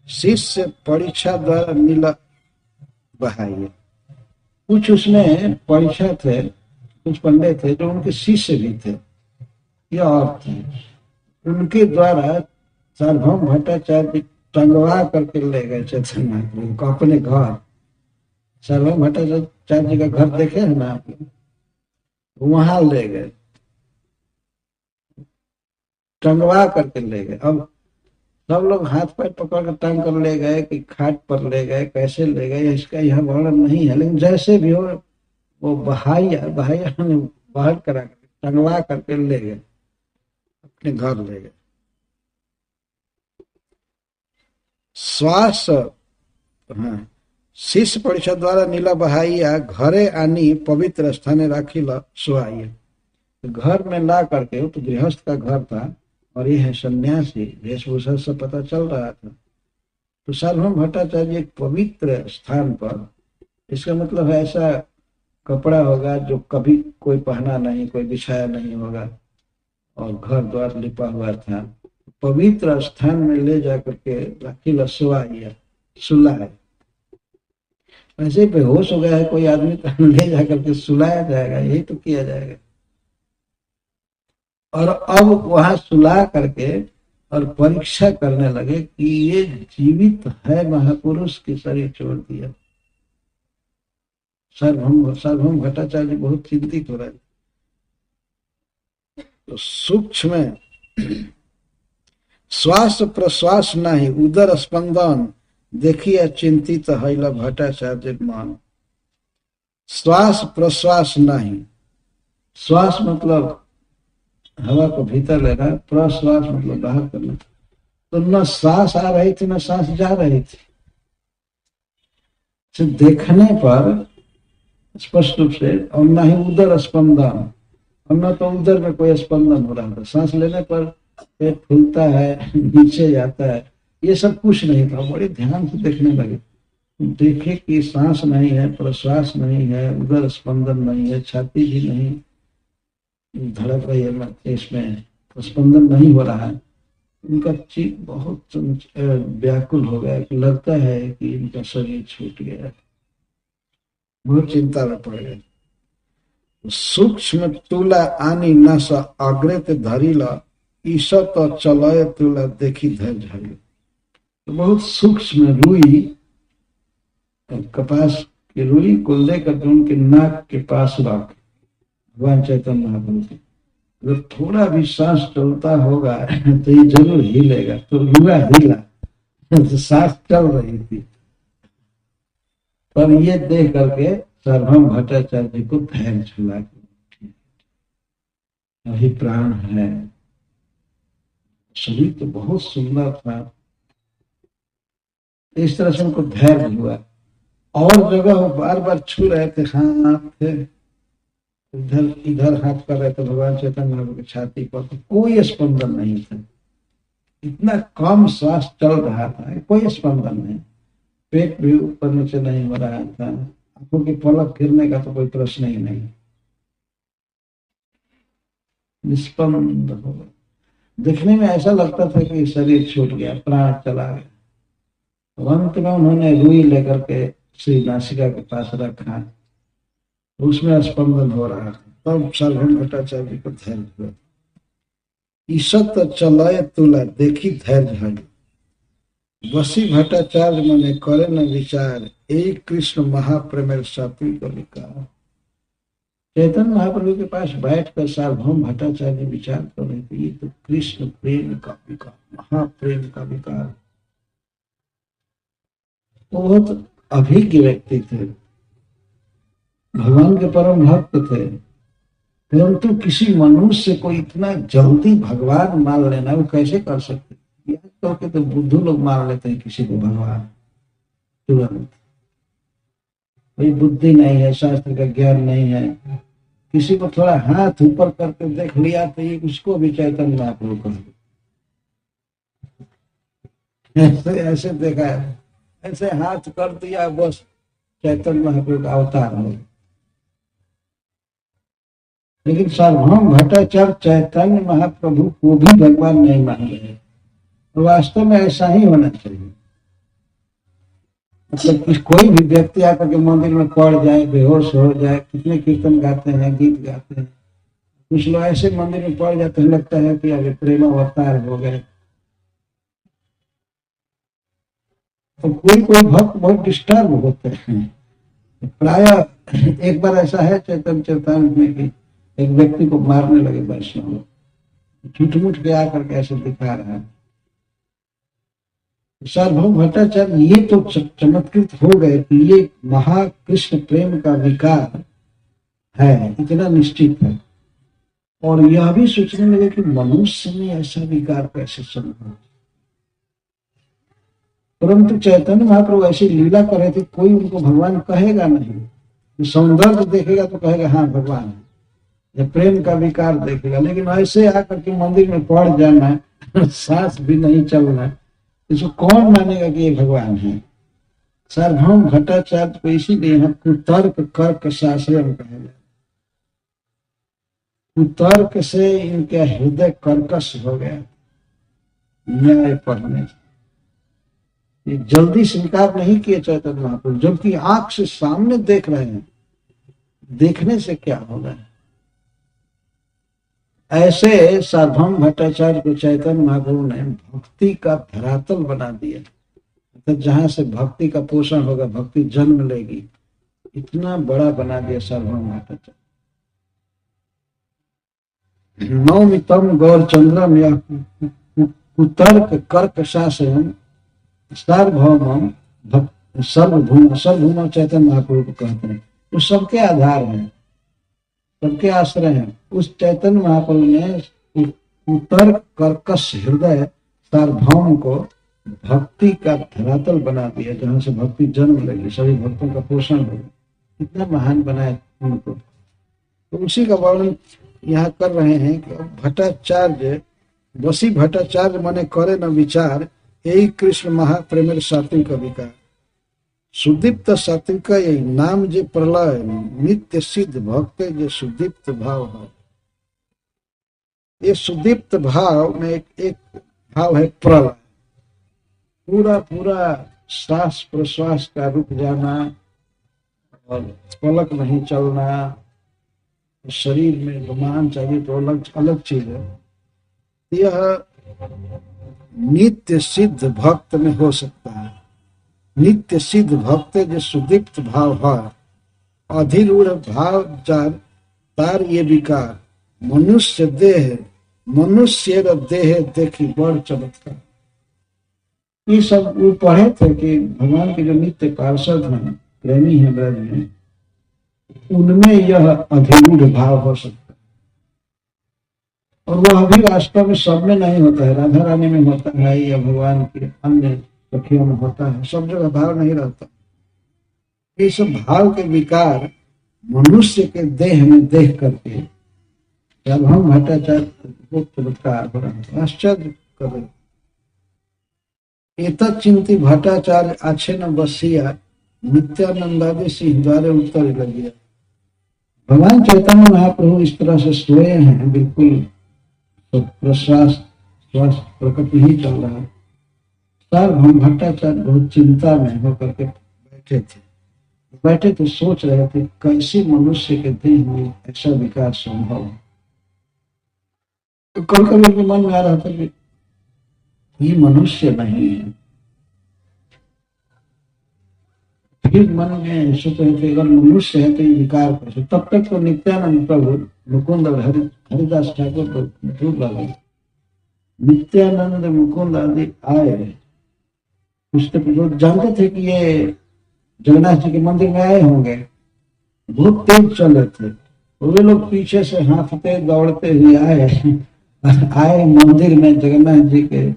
शिष्य परीक्षा द्वारा नीला बहाइए। कुछ उसमें परीक्षा थे, कुछ पंडित थे जो उनके शिष्य भी थे या और थे, उनके द्वारा सार्वभौम भट्टाचार्य टंगवा करके ले गए चैतन्य महाप्रभु को अपने घर। सार्वभौम भट्टाचार्य जी का घर देखे है ना आप लोग, वहां ले गए, टंगवा करके ले गए। अब सब लोग हाथ पैर पकड़ कर टांग कर ले गए कि खाट पर ले गए, कैसे ले गए इसका यह वर्णन नहीं है, लेकिन जैसे भी हो वो बहाइया ने बाहर करा कर टंगवा करके ले गए, अपने घर ले गए। श्वास हाँ, शिष्य परीक्षा द्वारा नीला बहाइया घरे आनी पवित्र स्थाने राखिला सुहाइया। घर में ला करके, वो तो गृहस्थ का घर था और ये है सन्यासी, वेशभूषा से पता चल रहा था। तो सार्वभौम भट्टाचार्य एक पवित्र स्थान पर, इसका मतलब है ऐसा कपड़ा होगा जो कभी कोई पहना नहीं, कोई बिछाया नहीं होगा, और घर द्वार लिपा हुआ था, पवित्र स्थान में ले जाकर के राखिला सुहाइया, सुलाए। ऐसे बेहोश हो गया है कोई आदमी तो ले जाकर के सुलाया जाएगा, यही तो किया जाएगा। और अब वहां सुला करके और परीक्षा करने लगे कि ये जीवित है महापुरुष के शरीर छोड़ दिया। सार्वभौम भट्टाचार्य बहुत चिंतित हो रहे। तो सूक्ष्म श्वास प्रश्वास नहीं उदर स्पंदन देखिए चिंतित हैल भट्टाचार्य मन। श्वास प्रश्वास नहीं, श्वास मतलब हवा को भीतर लेना, प्रश्वास मतलब बाहर करना। तो न सांस आ रही थी न सांस जा रही थी। तो देखने पर स्पष्ट रूप से, और न ही उदर स्पंदन, और न तो उदर में कोई स्पंदन हो रहा था। सांस लेने पर पेट फूलता है, नीचे जाता है, ये सब कुछ नहीं था। बड़े ध्यान से देखने लगे, देखे कि सांस नहीं है, प्रश्वास नहीं है, उदर स्पंदन नहीं है, छाती भी नहीं धड़क रही है, इसमें स्पंदन नहीं हो रहा है। उनका चित्त बहुत व्याकुल हो गया कि लगता है कि इनका शरीर छूट गया। बहुत चिंता में पड़ गए। सूक्ष्म तुला आनी नस अग्रेत धरिला ईशत चलय तुला देखी धैर्य हरि। तो बहुत सूक्ष्म रुई, कपास की रुई को लेकर उनके नाक के पास रख भगवान चैतन्य महाप्रभु के, अगर थोड़ा भी सांस चलता होगा तो ये जरूर हिलेगा। तो रुआ हिला, तो सांस चल रही थी। पर ये देख करके सार्वभौम भट्टाचार्य जी को धैर्य छुड़ा के अभी प्राण है। शरीर तो बहुत सुंदर था। इस तरह से उनको धैर्य हुआ। और जगह वो बार बार छू रहे थे, हाथ थे इधर इधर हाथ कर रहे थे भगवान चैतन्य महाप्रभु की छाती पर, तो कोई स्पंदन नहीं था। इतना कम श्वास चल रहा था, कोई स्पंदन नहीं। पेट भी ऊपर नीचे नहीं हो रहा था। आंखों की पलक गिरने का तो कोई प्रश्न ही नहीं। निष्पंद हो गया। देखने में ऐसा लगता था कि शरीर छूट गया, प्राण चला गया। अंत में उन्होंने रुई लेकर के श्री नासिका के पास रखा, उसमें स्पंदन हो रहा था। तब सार्वभौम भट्टाचार्य जी को धैर्य हुआ। ईशत चलय तुला देखी धैर्य हरि। वसी भट्टाचार्य मने करे न विचार एक कृष्ण महाप्रेमेर सात्विक विकार। चैतन्य महाप्रभु के पास बैठकर सार्वभौम भट्टाचार्य विचार कर रहे थे, ये तो कृष्ण प्रेम का विकार, महाप्रेम का विकार। वो बहुत अभिज्ञ व्यक्ति थे, भगवान के परम भक्त थे, परंतु किसी मनुष्य को इतना जल्दी भगवान मान लेना वो कैसे कर सकते? तो बुद्धू लोग मान लेते हैं किसी को भगवान तुरंत। कोई बुद्धि नहीं है, शास्त्र का ज्ञान नहीं है, किसी को थोड़ा हाथ ऊपर करके देख लिया तो ये उसको भी चैतन्य महाप्रभु कर ऐसे देखा है, ऐसे हाथ कर दिया बस चैतन्य महाप्रभु का अवतार हो। लेकिन सार्वभौम भट्टाचार्य चैतन्य महाप्रभु को भी भगवान नहीं मान रहे। वास्तव में ऐसा ही होना चाहिए। मतलब कोई भी व्यक्ति आकर के मंदिर में पड़ जाए, बेहोश हो जाए, कितने कीर्तन गाते हैं, गीत गाते हैं, कुछ लोग ऐसे मंदिर में पड़ जाते हैं, लगता है कि अभी प्रेम अवतार हो गए। तो कोई कोई भक्त बहुत डिस्टर्ब होते हैं। प्राय एक बार ऐसा है चैतन्य चैतन्य में कि एक व्यक्ति को मारने लगे वैष्णव, झूठ के आकर के ऐसे दिखा रहा है। सार्वभौम भट्टाचार्य ये तो चमत्कृत हो गए कि ये महाकृष्ण प्रेम का विकार है, इतना निश्चित है। और यह भी सोचने लगे कि मनुष्य में ऐसा विकार कैसे संभव। परंतु चैतन्य महाप्रभु ऐसी लीला कर रहे थे, कोई उनको भगवान कहेगा नहीं। सौंदर्य देखेगा तो कहेगा हाँ भगवान है, या प्रेम का विकार देखेगा। लेकिन ऐसे आकर के मंदिर में पड़ जाना, सांस भी नहीं चलना, इसको कौन मानेगा कि ये भगवान है? सार्वभौम भट्टाचार्य को इसीलिए यहाँ कुतर्क कर्क शास्त्रम कहा गया। कुतर्क से इनका हृदय कर्कश हो गया न्याय पढ़ने से। ये जल्दी स्वीकार नहीं किए चैतन्य महाप्रभु, जबकि आंख से सामने देख रहे हैं। देखने से क्या होगा? ऐसे सार्वभौम भट्टाचार्य को चैतन्य महाप्रभु ने भक्ति का धरातल बना दिया। तो जहां से भक्ति का पोषण होगा, भक्ति जन्म लेगी, इतना बड़ा बना दिया सार्वभौम भट्टाचार्य। नौमितम गौर चंद्रम या कुतर्क कर्क शासन सार्वभौम सर्वभूम, सर्वभूम चैतन्य महाप्रभु को कहते हैं। तो सबके आधार हैं, सबके आश्रय हैं। उस चैतन्य महाप्रभु ने कुतर्क कर्कश हृदय सार्वभौम को भक्ति का धरातल बना दिया, जहां से भक्ति जन्म लेगी, सभी भक्तों का पोषण होगा। कितना महान बनाए उनको। तो उसी का वर्णन यहाँ कर रहे हैं कि भट्टाचार्य, वसी भट्टाचार्य मने करे न विचार, यही कृष्ण महाप्रेमेर सात्विक विकार। सुदीप्त सात्विक यही नाम जे प्रलय, नित्य सिद्ध भक्त जे सुदीप्त भाव है। ये सुदीप्त भाव में एक भाव है प्रलय, पूरा पूरा श्वास प्रश्वास का रुक जाना और पलक नहीं चलना, शरीर में रोमांच चाहिए तो अलग अलग चीज है। यह नित्य सिद्ध भक्त में हो सकता है। नित्य सिद्ध भक्त जो सुदीप्त भाव है, अधिरूढ़ भाव जार तार ये विकार, मनुष्य देह मनुष्य देह देखी बड़ चमत्कार। ये सब वो पढ़े थे कि भगवान के जो नित्य पार्षद हैं, प्रेमी हैं ब्रज में, उनमें यह अधिरूढ़ भाव हो सकता है। और वह अभी वास्तव में सब में नहीं होता है, राधा रानी में होता है या भगवान के अन्य सखियों में होता है, सब जगह भाव नहीं रहता। ये सब भाव के विकार मनुष्य के देह में देख करके जब हम भट्टाचार्य आश्चर्य कर एतत् चिंती भट्टाचार्य आछे न बसिया, नित्यानंदादि सिंह द्वारे उत्तर लगिया। भगवान चैतन्य महाप्रभु इस तरह से सोए हैं, बिल्कुल प्रश्वास श्वास प्रकट नहीं चल रहा है। सार्वभौम भट्टाचार्य बहुत चिंता में होकर के बैठे थे, सोच रहे थे कैसे मनुष्य के देह में ऐसा विकार संभव है। तो कभी कभी उनके मन में आ रहा था कि ये मनुष्य नहीं है। फिर मन में सोच रहे थे अगर मनुष्य है तो ये विकार कैसे। तब तक तो नित्यानंद प्रभु मुकुंद और हरिदास ठाकुर को दूर लगा। नित्यानंद मुकुंद आदि आए, लोग जानते थे कि ये जगन्नाथ जी के मंदिर में आए होंगे, बहुत तेज चले थे। वे लोग पीछे से हाँफते दौड़ते हुए आए मंदिर में जगन्नाथ जी के,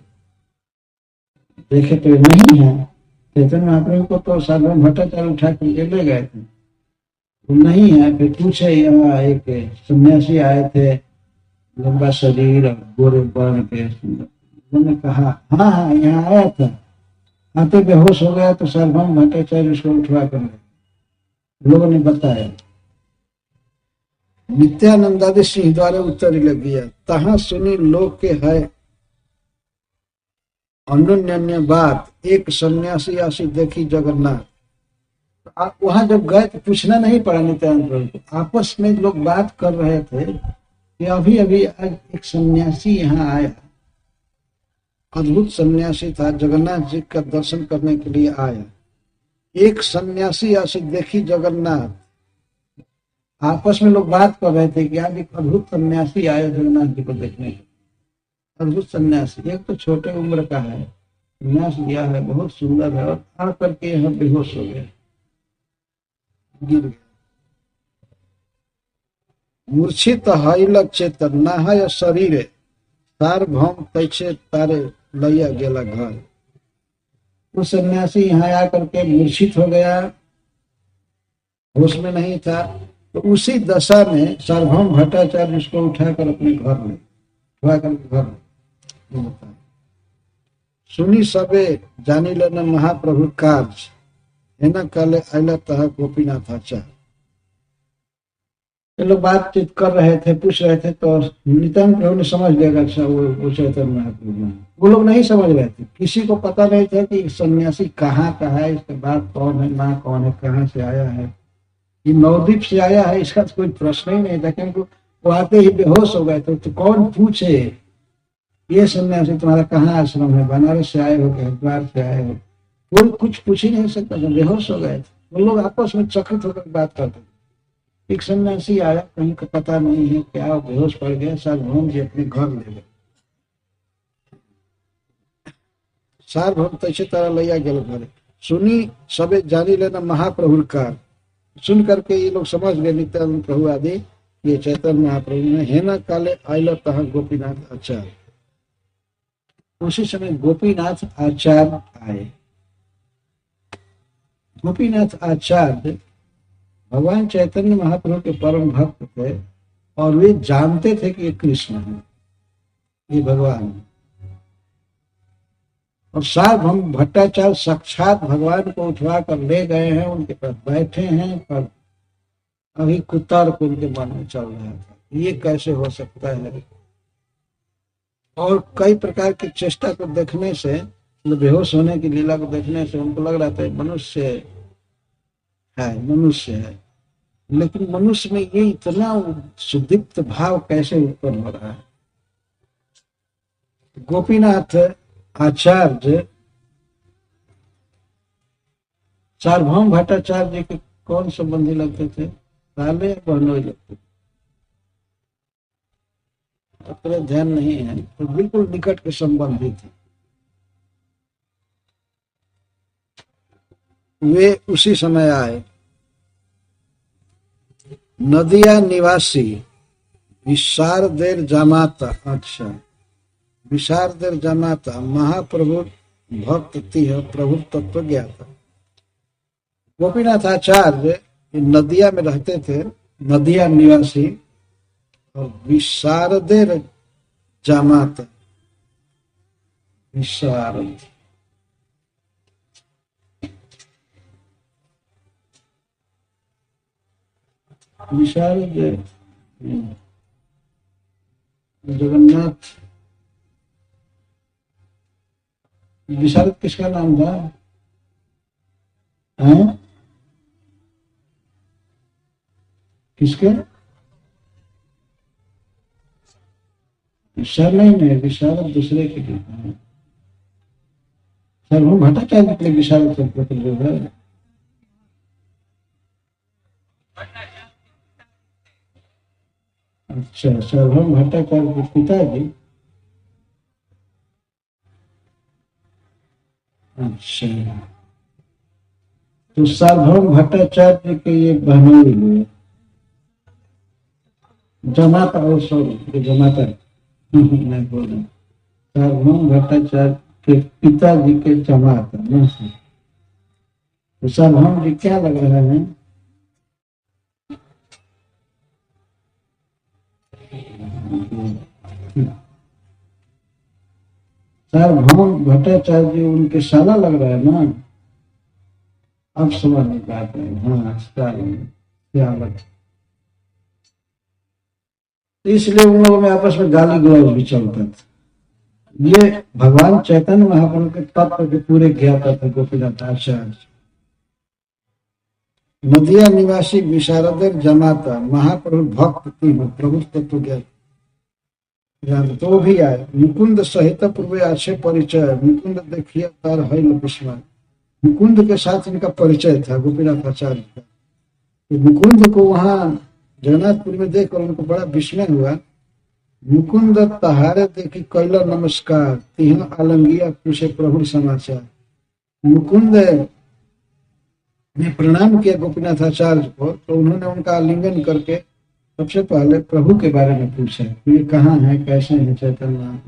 देखे तो नहीं है। चैतन्य महाप्रभु को तो सार्वभौम भट्टाचार्य उठा के ले गए थे, तो नहीं है। फिर पूछे, यहाँ एक सन्यासी आए थे, लंबा शरीर और गोरे बन के, उन्होंने कहा हाँ हाँ यहाँ आया था। आते बेहोश हो गया तो सार्वभौम भट्टाचार्य उसको उठवा कर ले। लोगों ने बताया। नित्यानंदादि सिंह द्वारा उत्तर लग गया, तहा सुनी लोग के है अन्योन्य बात, एक सन्यासी आशी देखी जगन्नाथ। वहां जब गए तो पूछना नहीं पड़ा नित्यानंद प्रभु को। आपस में लोग बात कर रहे थे कि अभी अभी आज एक सन्यासी यहाँ आया, अद्भुत सन्यासी था, जगन्नाथ जी का दर्शन करने के लिए आया। एक सन्यासी आशी देखी जगन्नाथ। आपस में लोग बात कर रहे थे कि आज एक अद्भुत सन्यासी आया जगन्नाथ जी को देखने के। अद्भुत सन्यासी, एक तो छोटे उम्र का है, संन्यास लिया है, बहुत सुंदर है, और आकर के यहाँ बेहोश हो गया, गिर गया। मूर्छित हईल चेतन नाहय शरीर, सार्वभौम तैछे तारे लैया गेला घर। वो सन्यासी यहाँ आकर के मूर्छित हो गया, होश में नहीं था। तो उसी दशा में सार्वभौम भट्टाचार्य उसको उठाकर अपने घर में, घर सुनी सबे जानी लेना महाप्रभु कार्य, है न काले आइला तहा गोपीनाथ आचार्य। ये लोग बातचीत कर रहे थे, पूछ रहे थे, तो नित्यानंद प्रभु ने समझ लिया। अच्छा वो चैतन्य महाप्रभु हैं। वो लोग नहीं समझ रहे थे, किसी को पता नहीं था कि सन्यासी कहाँ का है, इसके बाद कौन है, माँ कौन है, कहाँ से आया है, ये नवद्वीप से आया है, इसका तो कोई प्रश्न ही नहीं था। क्योंकि वो आते ही बेहोश हो गए थे। तो कौन पूछे ये सन्यासी तुम्हारा कहाँ आश्रम है, बनारस से आए हो कि हरिद्वार से आए हो, कोई कुछ पूछ ही नहीं सकता था, बेहोश हो गए थे। वो लोग आपस में चकित होकर बात करते थे। एक सन्यासी आया, कहीं का पता नहीं है क्या, बेहोश पड़ गया, सार्वभौम जी अपने घर ले गए। सार्वभौम तैसे तरह लैया गेल घरे। सुनी सबे जानी लेना महाप्रभु का। सुन करके ये लोग समझ गए नित्यानंद प्रभु आदि ये चैतन्य महाप्रभु ने। हेना काले आयल तहा गोपीनाथ आचार्य। उसी समय गोपीनाथ आचार्य आए। गोपीनाथ आचार्य भगवान चैतन्य महाप्रभु के परम भक्त थे और वे जानते थे कि ये कृष्ण है, ये भगवान है। और सार्वभौम भट्टाचार्य साक्षात भगवान को उठवा कर ले गए हैं, उनके पास बैठे हैं। पर अभी कुतर्क उनके मन में चल रहा था, ये कैसे हो सकता है। और कई प्रकार की चेष्टा को देखने से, बेहोश होने की लीला को देखने से उनको लग रहा था मनुष्य है, मनुष्य है। लेकिन मनुष्य में ये इतना सुदीप्त भाव कैसे उत्पन्न हो रहा है। गोपीनाथ आचार्य सार्वभौम भट्टाचार्य जी के कौन संबंधी लगते थे? साले बहनोई लगते थे। अपने ध्यान नहीं है, तो बिल्कुल निकट के संबंधी थे। वे उसी समय आए। नदिया निवासी विशारदेर जामाता, अच्छा विशारदेर जामाता महाप्रभु भक्त तिह प्रभु तत्व ज्ञाता। गोपीनाथ आचार्य नदिया में रहते थे, नदिया निवासी, और विशारदेर जामाता, विशारद विशारद जगन्नाथ। विशारद किसका नाम था? हैं? किसके? विशाल नहीं, विशारद दूसरे के लिए। सार्वभौम भट्टाचार्य के लिए विशारद शब्द प्रयोग है। अच्छा, सार्वभौम भट्टाचार्य के पिताजी। अच्छा, तो सार्वभौम भट्टाचार्य के ये बहनोई हुए। जमाता, और सॉरी जमाता नहीं बोला, सार्वभौम भट्टाचार्य के पिताजी के जमाता न। तो सार्वभौम जी क्या लग रहा है? सार्वभौम भट्टाचार्य जी उनके साला लग रहा है ना। अब समझ नहीं पाते हैं। हाँ, साला। इसलिए उन लोगों में आपस में गाली गलौज भी चलता था। ये भगवान चैतन्य महाप्रभु के तत्व के पूरे ज्ञाता थे गोपीनाथ आचार्य। नदिया निवासी विशारदेर जमाता महाप्रभु भक्त प्रभु तत्व ज्ञाता। तो भी आए। मुकुंद सहित पूर्व आछे परिचय। मुकुंद देखिए तार है विस्मय। मुकुंद के साथ इनका परिचय था गोपीनाथ आचार्य का। मुकुंद को वहां जगन्नाथपुर में देखकर उनको बड़ा विस्मय हुआ। मुकुंद तहारे देखी कैला नमस्कार। तिह आलंगिया पूछे प्रभु समाचार। मुकुंद ने प्रणाम किया गोपीनाथ आचार्य को, तो उन्होंने उनका आलिंगन करके सबसे पहले प्रभु के बारे में पूछा, ये कहाँ है, कैसे है चैतन्य।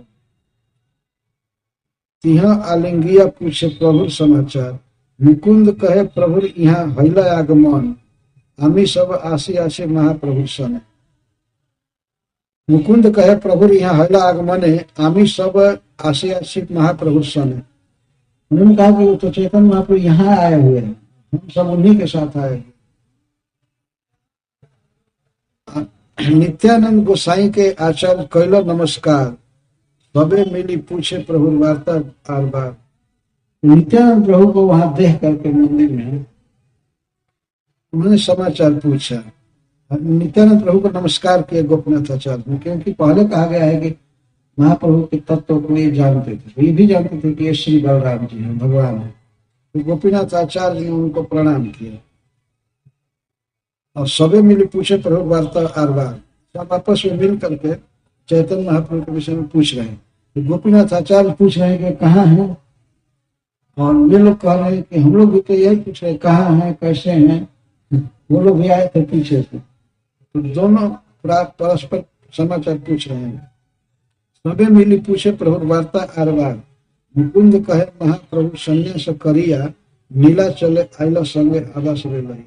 तिह आलिंगिया पूछे प्रभु समाचार। मुकुंद कहे प्रभु यहाँ हैला आगमन। आमी सब आसी आसी महाप्रभु सन। मुकुंद कहे प्रभु यहाँ हैला आगमन, आमी सब आसी आसी महाप्रभु सन। उन्होंने कहा कि वो तो चैतन्य महाप्रभु यहाँ आए हुए हैं, हम सब उन्हीं के साथ आए हैं। नित्यानंद गोसाई के आचार्य कैला नमस्कार। सबे मिली पूछे प्रभु वार्ता बार बार। नित्यानंद प्रभु को वहां देख करके मंदिर में उन्होंने समाचार पूछा। नित्यानंद प्रभु को नमस्कार किया गोपीनाथ आचार्य ने, क्योंकि पहले कहा गया है कि महाप्रभु के तत्व को ये जानते थे, ये भी जानते थे कि ये श्री बलराम जी हैं, भगवान है। तो गोपीनाथ आचार्य ने उनको प्रणाम किया और सबे मिले पूछे प्रभु वार्ता आर बार। सब आपस में मिल करके चैतन्य महाप्रभु के विषय में पूछ रहे हैं। तो गोपीनाथ आचार्य पूछ रहे हैं कि कहाँ है, और वे लोग कह रहे हैं कि हम लोग भी तो यही पूछ रहे कहाँ हैं कैसे हैं। वो लोग भी आए थे पीछे से, तो दोनों परस्पर समाचार पूछ रहे हैं। सबे मिली पूछे प्रभु वार्ता आरबार। मुकुंद कहे महाप्रभु संन्यास करिया नीला चले आइला संगे आवास रे लई।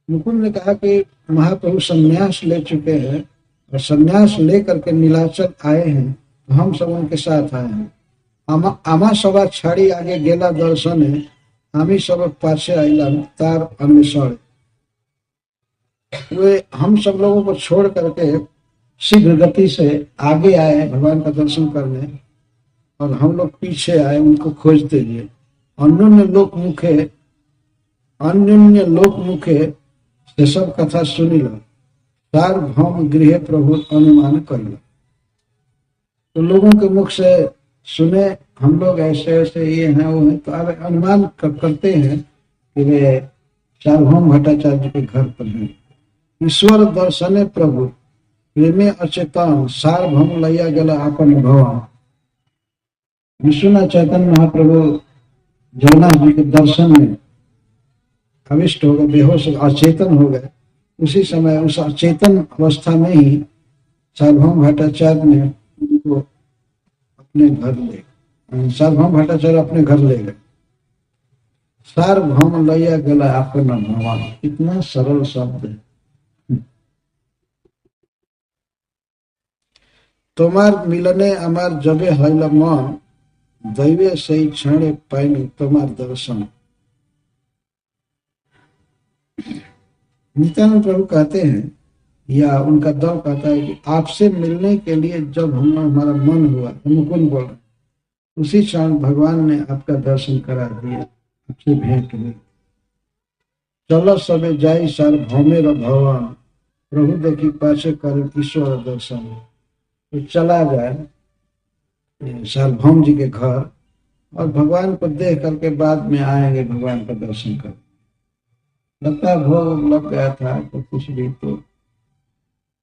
मुकुंद ने कहा कि महाप्रभु संन्यास ले चुके हैं और संन्यास लेकर के नीलाचल आए हैं, तो हम सब उनके साथ आए हैं। आमा सभा छाड़ी आगे गेला दर्शने आमी सब पाछे आइला तार अन्वेषण। वे हम सब लोगों को छोड़ करके शीघ्र गति से आगे आए भगवान का दर्शन करने, और हम लोग पीछे आए उनको खोजते हुए। अन्योन्य लोक मुखे से सब कथा सुनिल सार्वभौम गृह प्रभु अनुमान करिल। तो लोगों के मुख से सुने हम लोग ऐसे ऐसे ये हैं वो हैं, तो अब अनुमान करते हैं कि वे सार्वभौम भट्टाचार्य जी के घर पर हैं। ईश्वर दर्शने प्रभु प्रेमे अचेतन सार्वभौम लैया गला अपन भवन। विश्वनाथ चैतन्य महाप्रभु जगन्नाथ जी के दर्शन में अविष्ट हो गए, बेहोश अचेतन हो गए। उसी समय उस अचेतन अवस्था में ही सार्वभौम भट्टाचार्य ने उनको अपने घर ले सार्वभौम भट्टाचार्य अपने घर ले गए। सार्वभौम लैया गला अपन भवन, इतना सरल शब्द है। तुम्हार मिलने अमार जबे हल मन दैवे सही क्षण पाइनी तुम्हार दर्शन। नित्यानंद प्रभु कहते हैं या उनका दव कहता है कि आपसे मिलने के लिए जब हमारा मन हुआ, मुकुंद बोल रहे, उसी क्षण भगवान ने आपका दर्शन करा दिया, आपसे भेंट हुई। चलो सबे जाई सार्वभौमेर भवन प्रभु देखी पाछे कर ईश्वर दर्शन। तो चला जाए सार्वभौम जी के घर और भगवान को देख करके बाद में आएंगे भगवान का दर्शन कर। लगता है भोग लग गया था तो कुछ भी, तो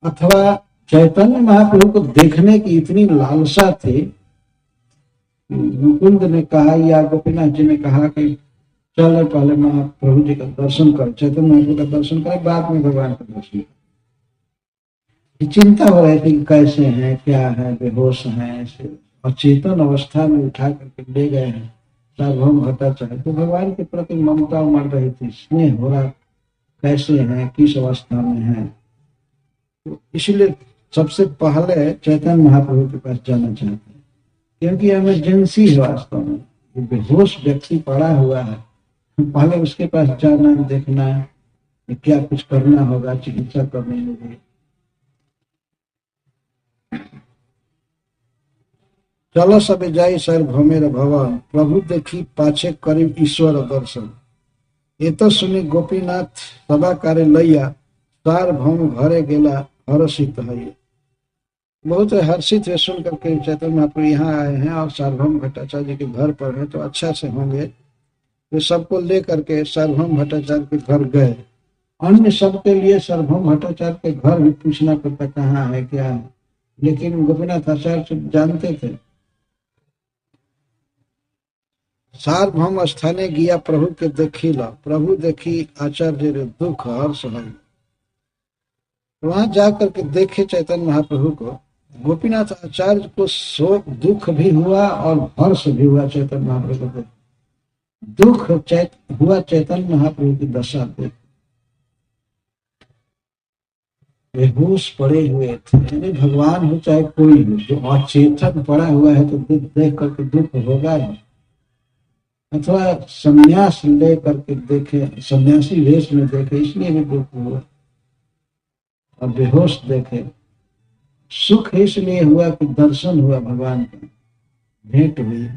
अथवा चैतन्य महाप्रभु को देखने की इतनी लालसा थी, मुकुंद ने कहा या गोपीनाथ जी ने कहा कि चलो पहले महाप्रभु जी का दर्शन कर, चैतन्य महाप्रभु का दर्शन करे, बाद में भगवान का दर्शन कर। चिंता हो रही थी कि कैसे हैं, क्या है, बेहोश हैं, अचेतन अवस्था में उठा करके ले गए हैं सार्वभौम भट्टाचार्य। तो भगवान के प्रति ममता उमड़ रही थी, स्नेह हो रहा, कैसे हैं, किस अवस्था में हैं। तो इसलिए सबसे पहले चैतन्य महाप्रभु के पास जाना चाहते हैं, क्योंकि इमरजेंसी है वास्तव में। ये बेहोश व्यक्ति पड़ा हुआ है, पहले उसके पास जाना, देखना है क्या कुछ करना होगा, चिकित्सा करनी होगी। चलो सबे जाई सार्वभौमेर भवन प्रभु देखी पाछे करीब ईश्वर दर्शन। ये तो सुनी गोपीनाथ सभा कार्य लैया सार्वभौम घरे गेला हर्षित है। बहुत हर्षित है सुन करके चैतन्य महाप्रभु यहाँ आए हैं और सार्वभौम भट्टाचार्य जी के घर पर हैं, तो अच्छा से होंगे। वे सबको ले करके सार्वभौम भट्टाचार्य के घर गए। अन्य सबके लिए सार्वभौम भट्टाचार्य के घर भी पूछना पड़ता कहाँ है क्या है, लेकिन गोपीनाथ आचार्य जानते थे। सार्वभौम स्थाने गया प्रभु के देखिला प्रभु देखी आचार्य रे दुख हर्ष है। वहां जाकर के देखे चैतन्य महाप्रभु को। गोपीनाथ आचार्य को शोक दुख भी हुआ और हर्ष भी हुआ चैतन्य महाप्रभु को। दुख हुआ चैतन्य महाप्रभु की दशा देख, बेहोश पड़े हुए थे। यानी भगवान हो चाहे कोई हो, जो अचेतन पड़ा हुआ है तो देख करके दुख होगा ही। अथवा संन्यास ले करके देखे, सन्यासी वेश में देखे, इसलिए भी दुख हुआ। और बेहोश देखे, सुख इसलिए हुआ कि दर्शन हुआ, भगवान का भेंट हुई।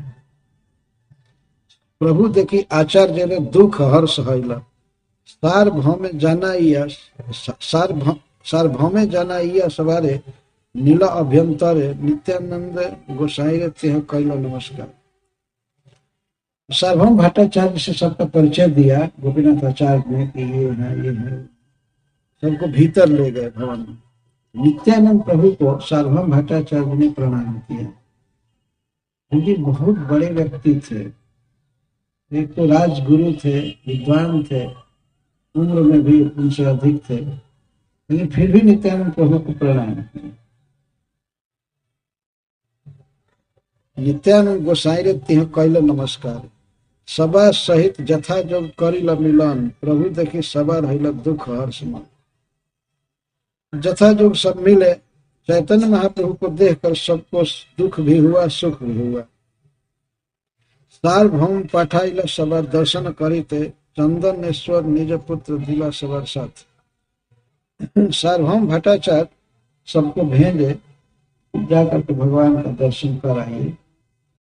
प्रभु देखी आचार्य ने दुख हर्ष हैला सार्वभौमे जाना इया सवारे नीला अभ्यंतरे नित्यानंद गोसाई रे कैला नमस्कार। सार्वभौम भट्टाचार्य से सबका परिचय दिया गोपीनाथ आचार्य ने कि ये है, सबको भीतर ले गए भवन में। नित्यानंद प्रभु को सार्वभौम भट्टाचार्य ने प्रणाम किया, क्योंकि बहुत बड़े व्यक्ति थे। एक तो राजगुरु थे, विद्वान थे, उम्र में भी उनसे अधिक थे, लेकिन फिर भी नित्यानंद प्रभु को प्रणाम। नित्यानंद गोसाई रे तिह कैल नमस्कार, सभा सहित जथा जोग करिल मिलन, प्रभु देखी सभा रहिल दुख हर्ष मन। जथा जोग सब मिले, चैतन्य महाप्रभु को देखकर सबको दुख भी हुआ, सुख भी हुआ। सार्वभौम पाठाइल सभा दर्शन करिते, चंदनेश्वर निज पुत्र दिला सभा साथ। सार्वभौम भट्टाचार्य सबको भेजे, जाकर के भगवान का दर्शन कराइए।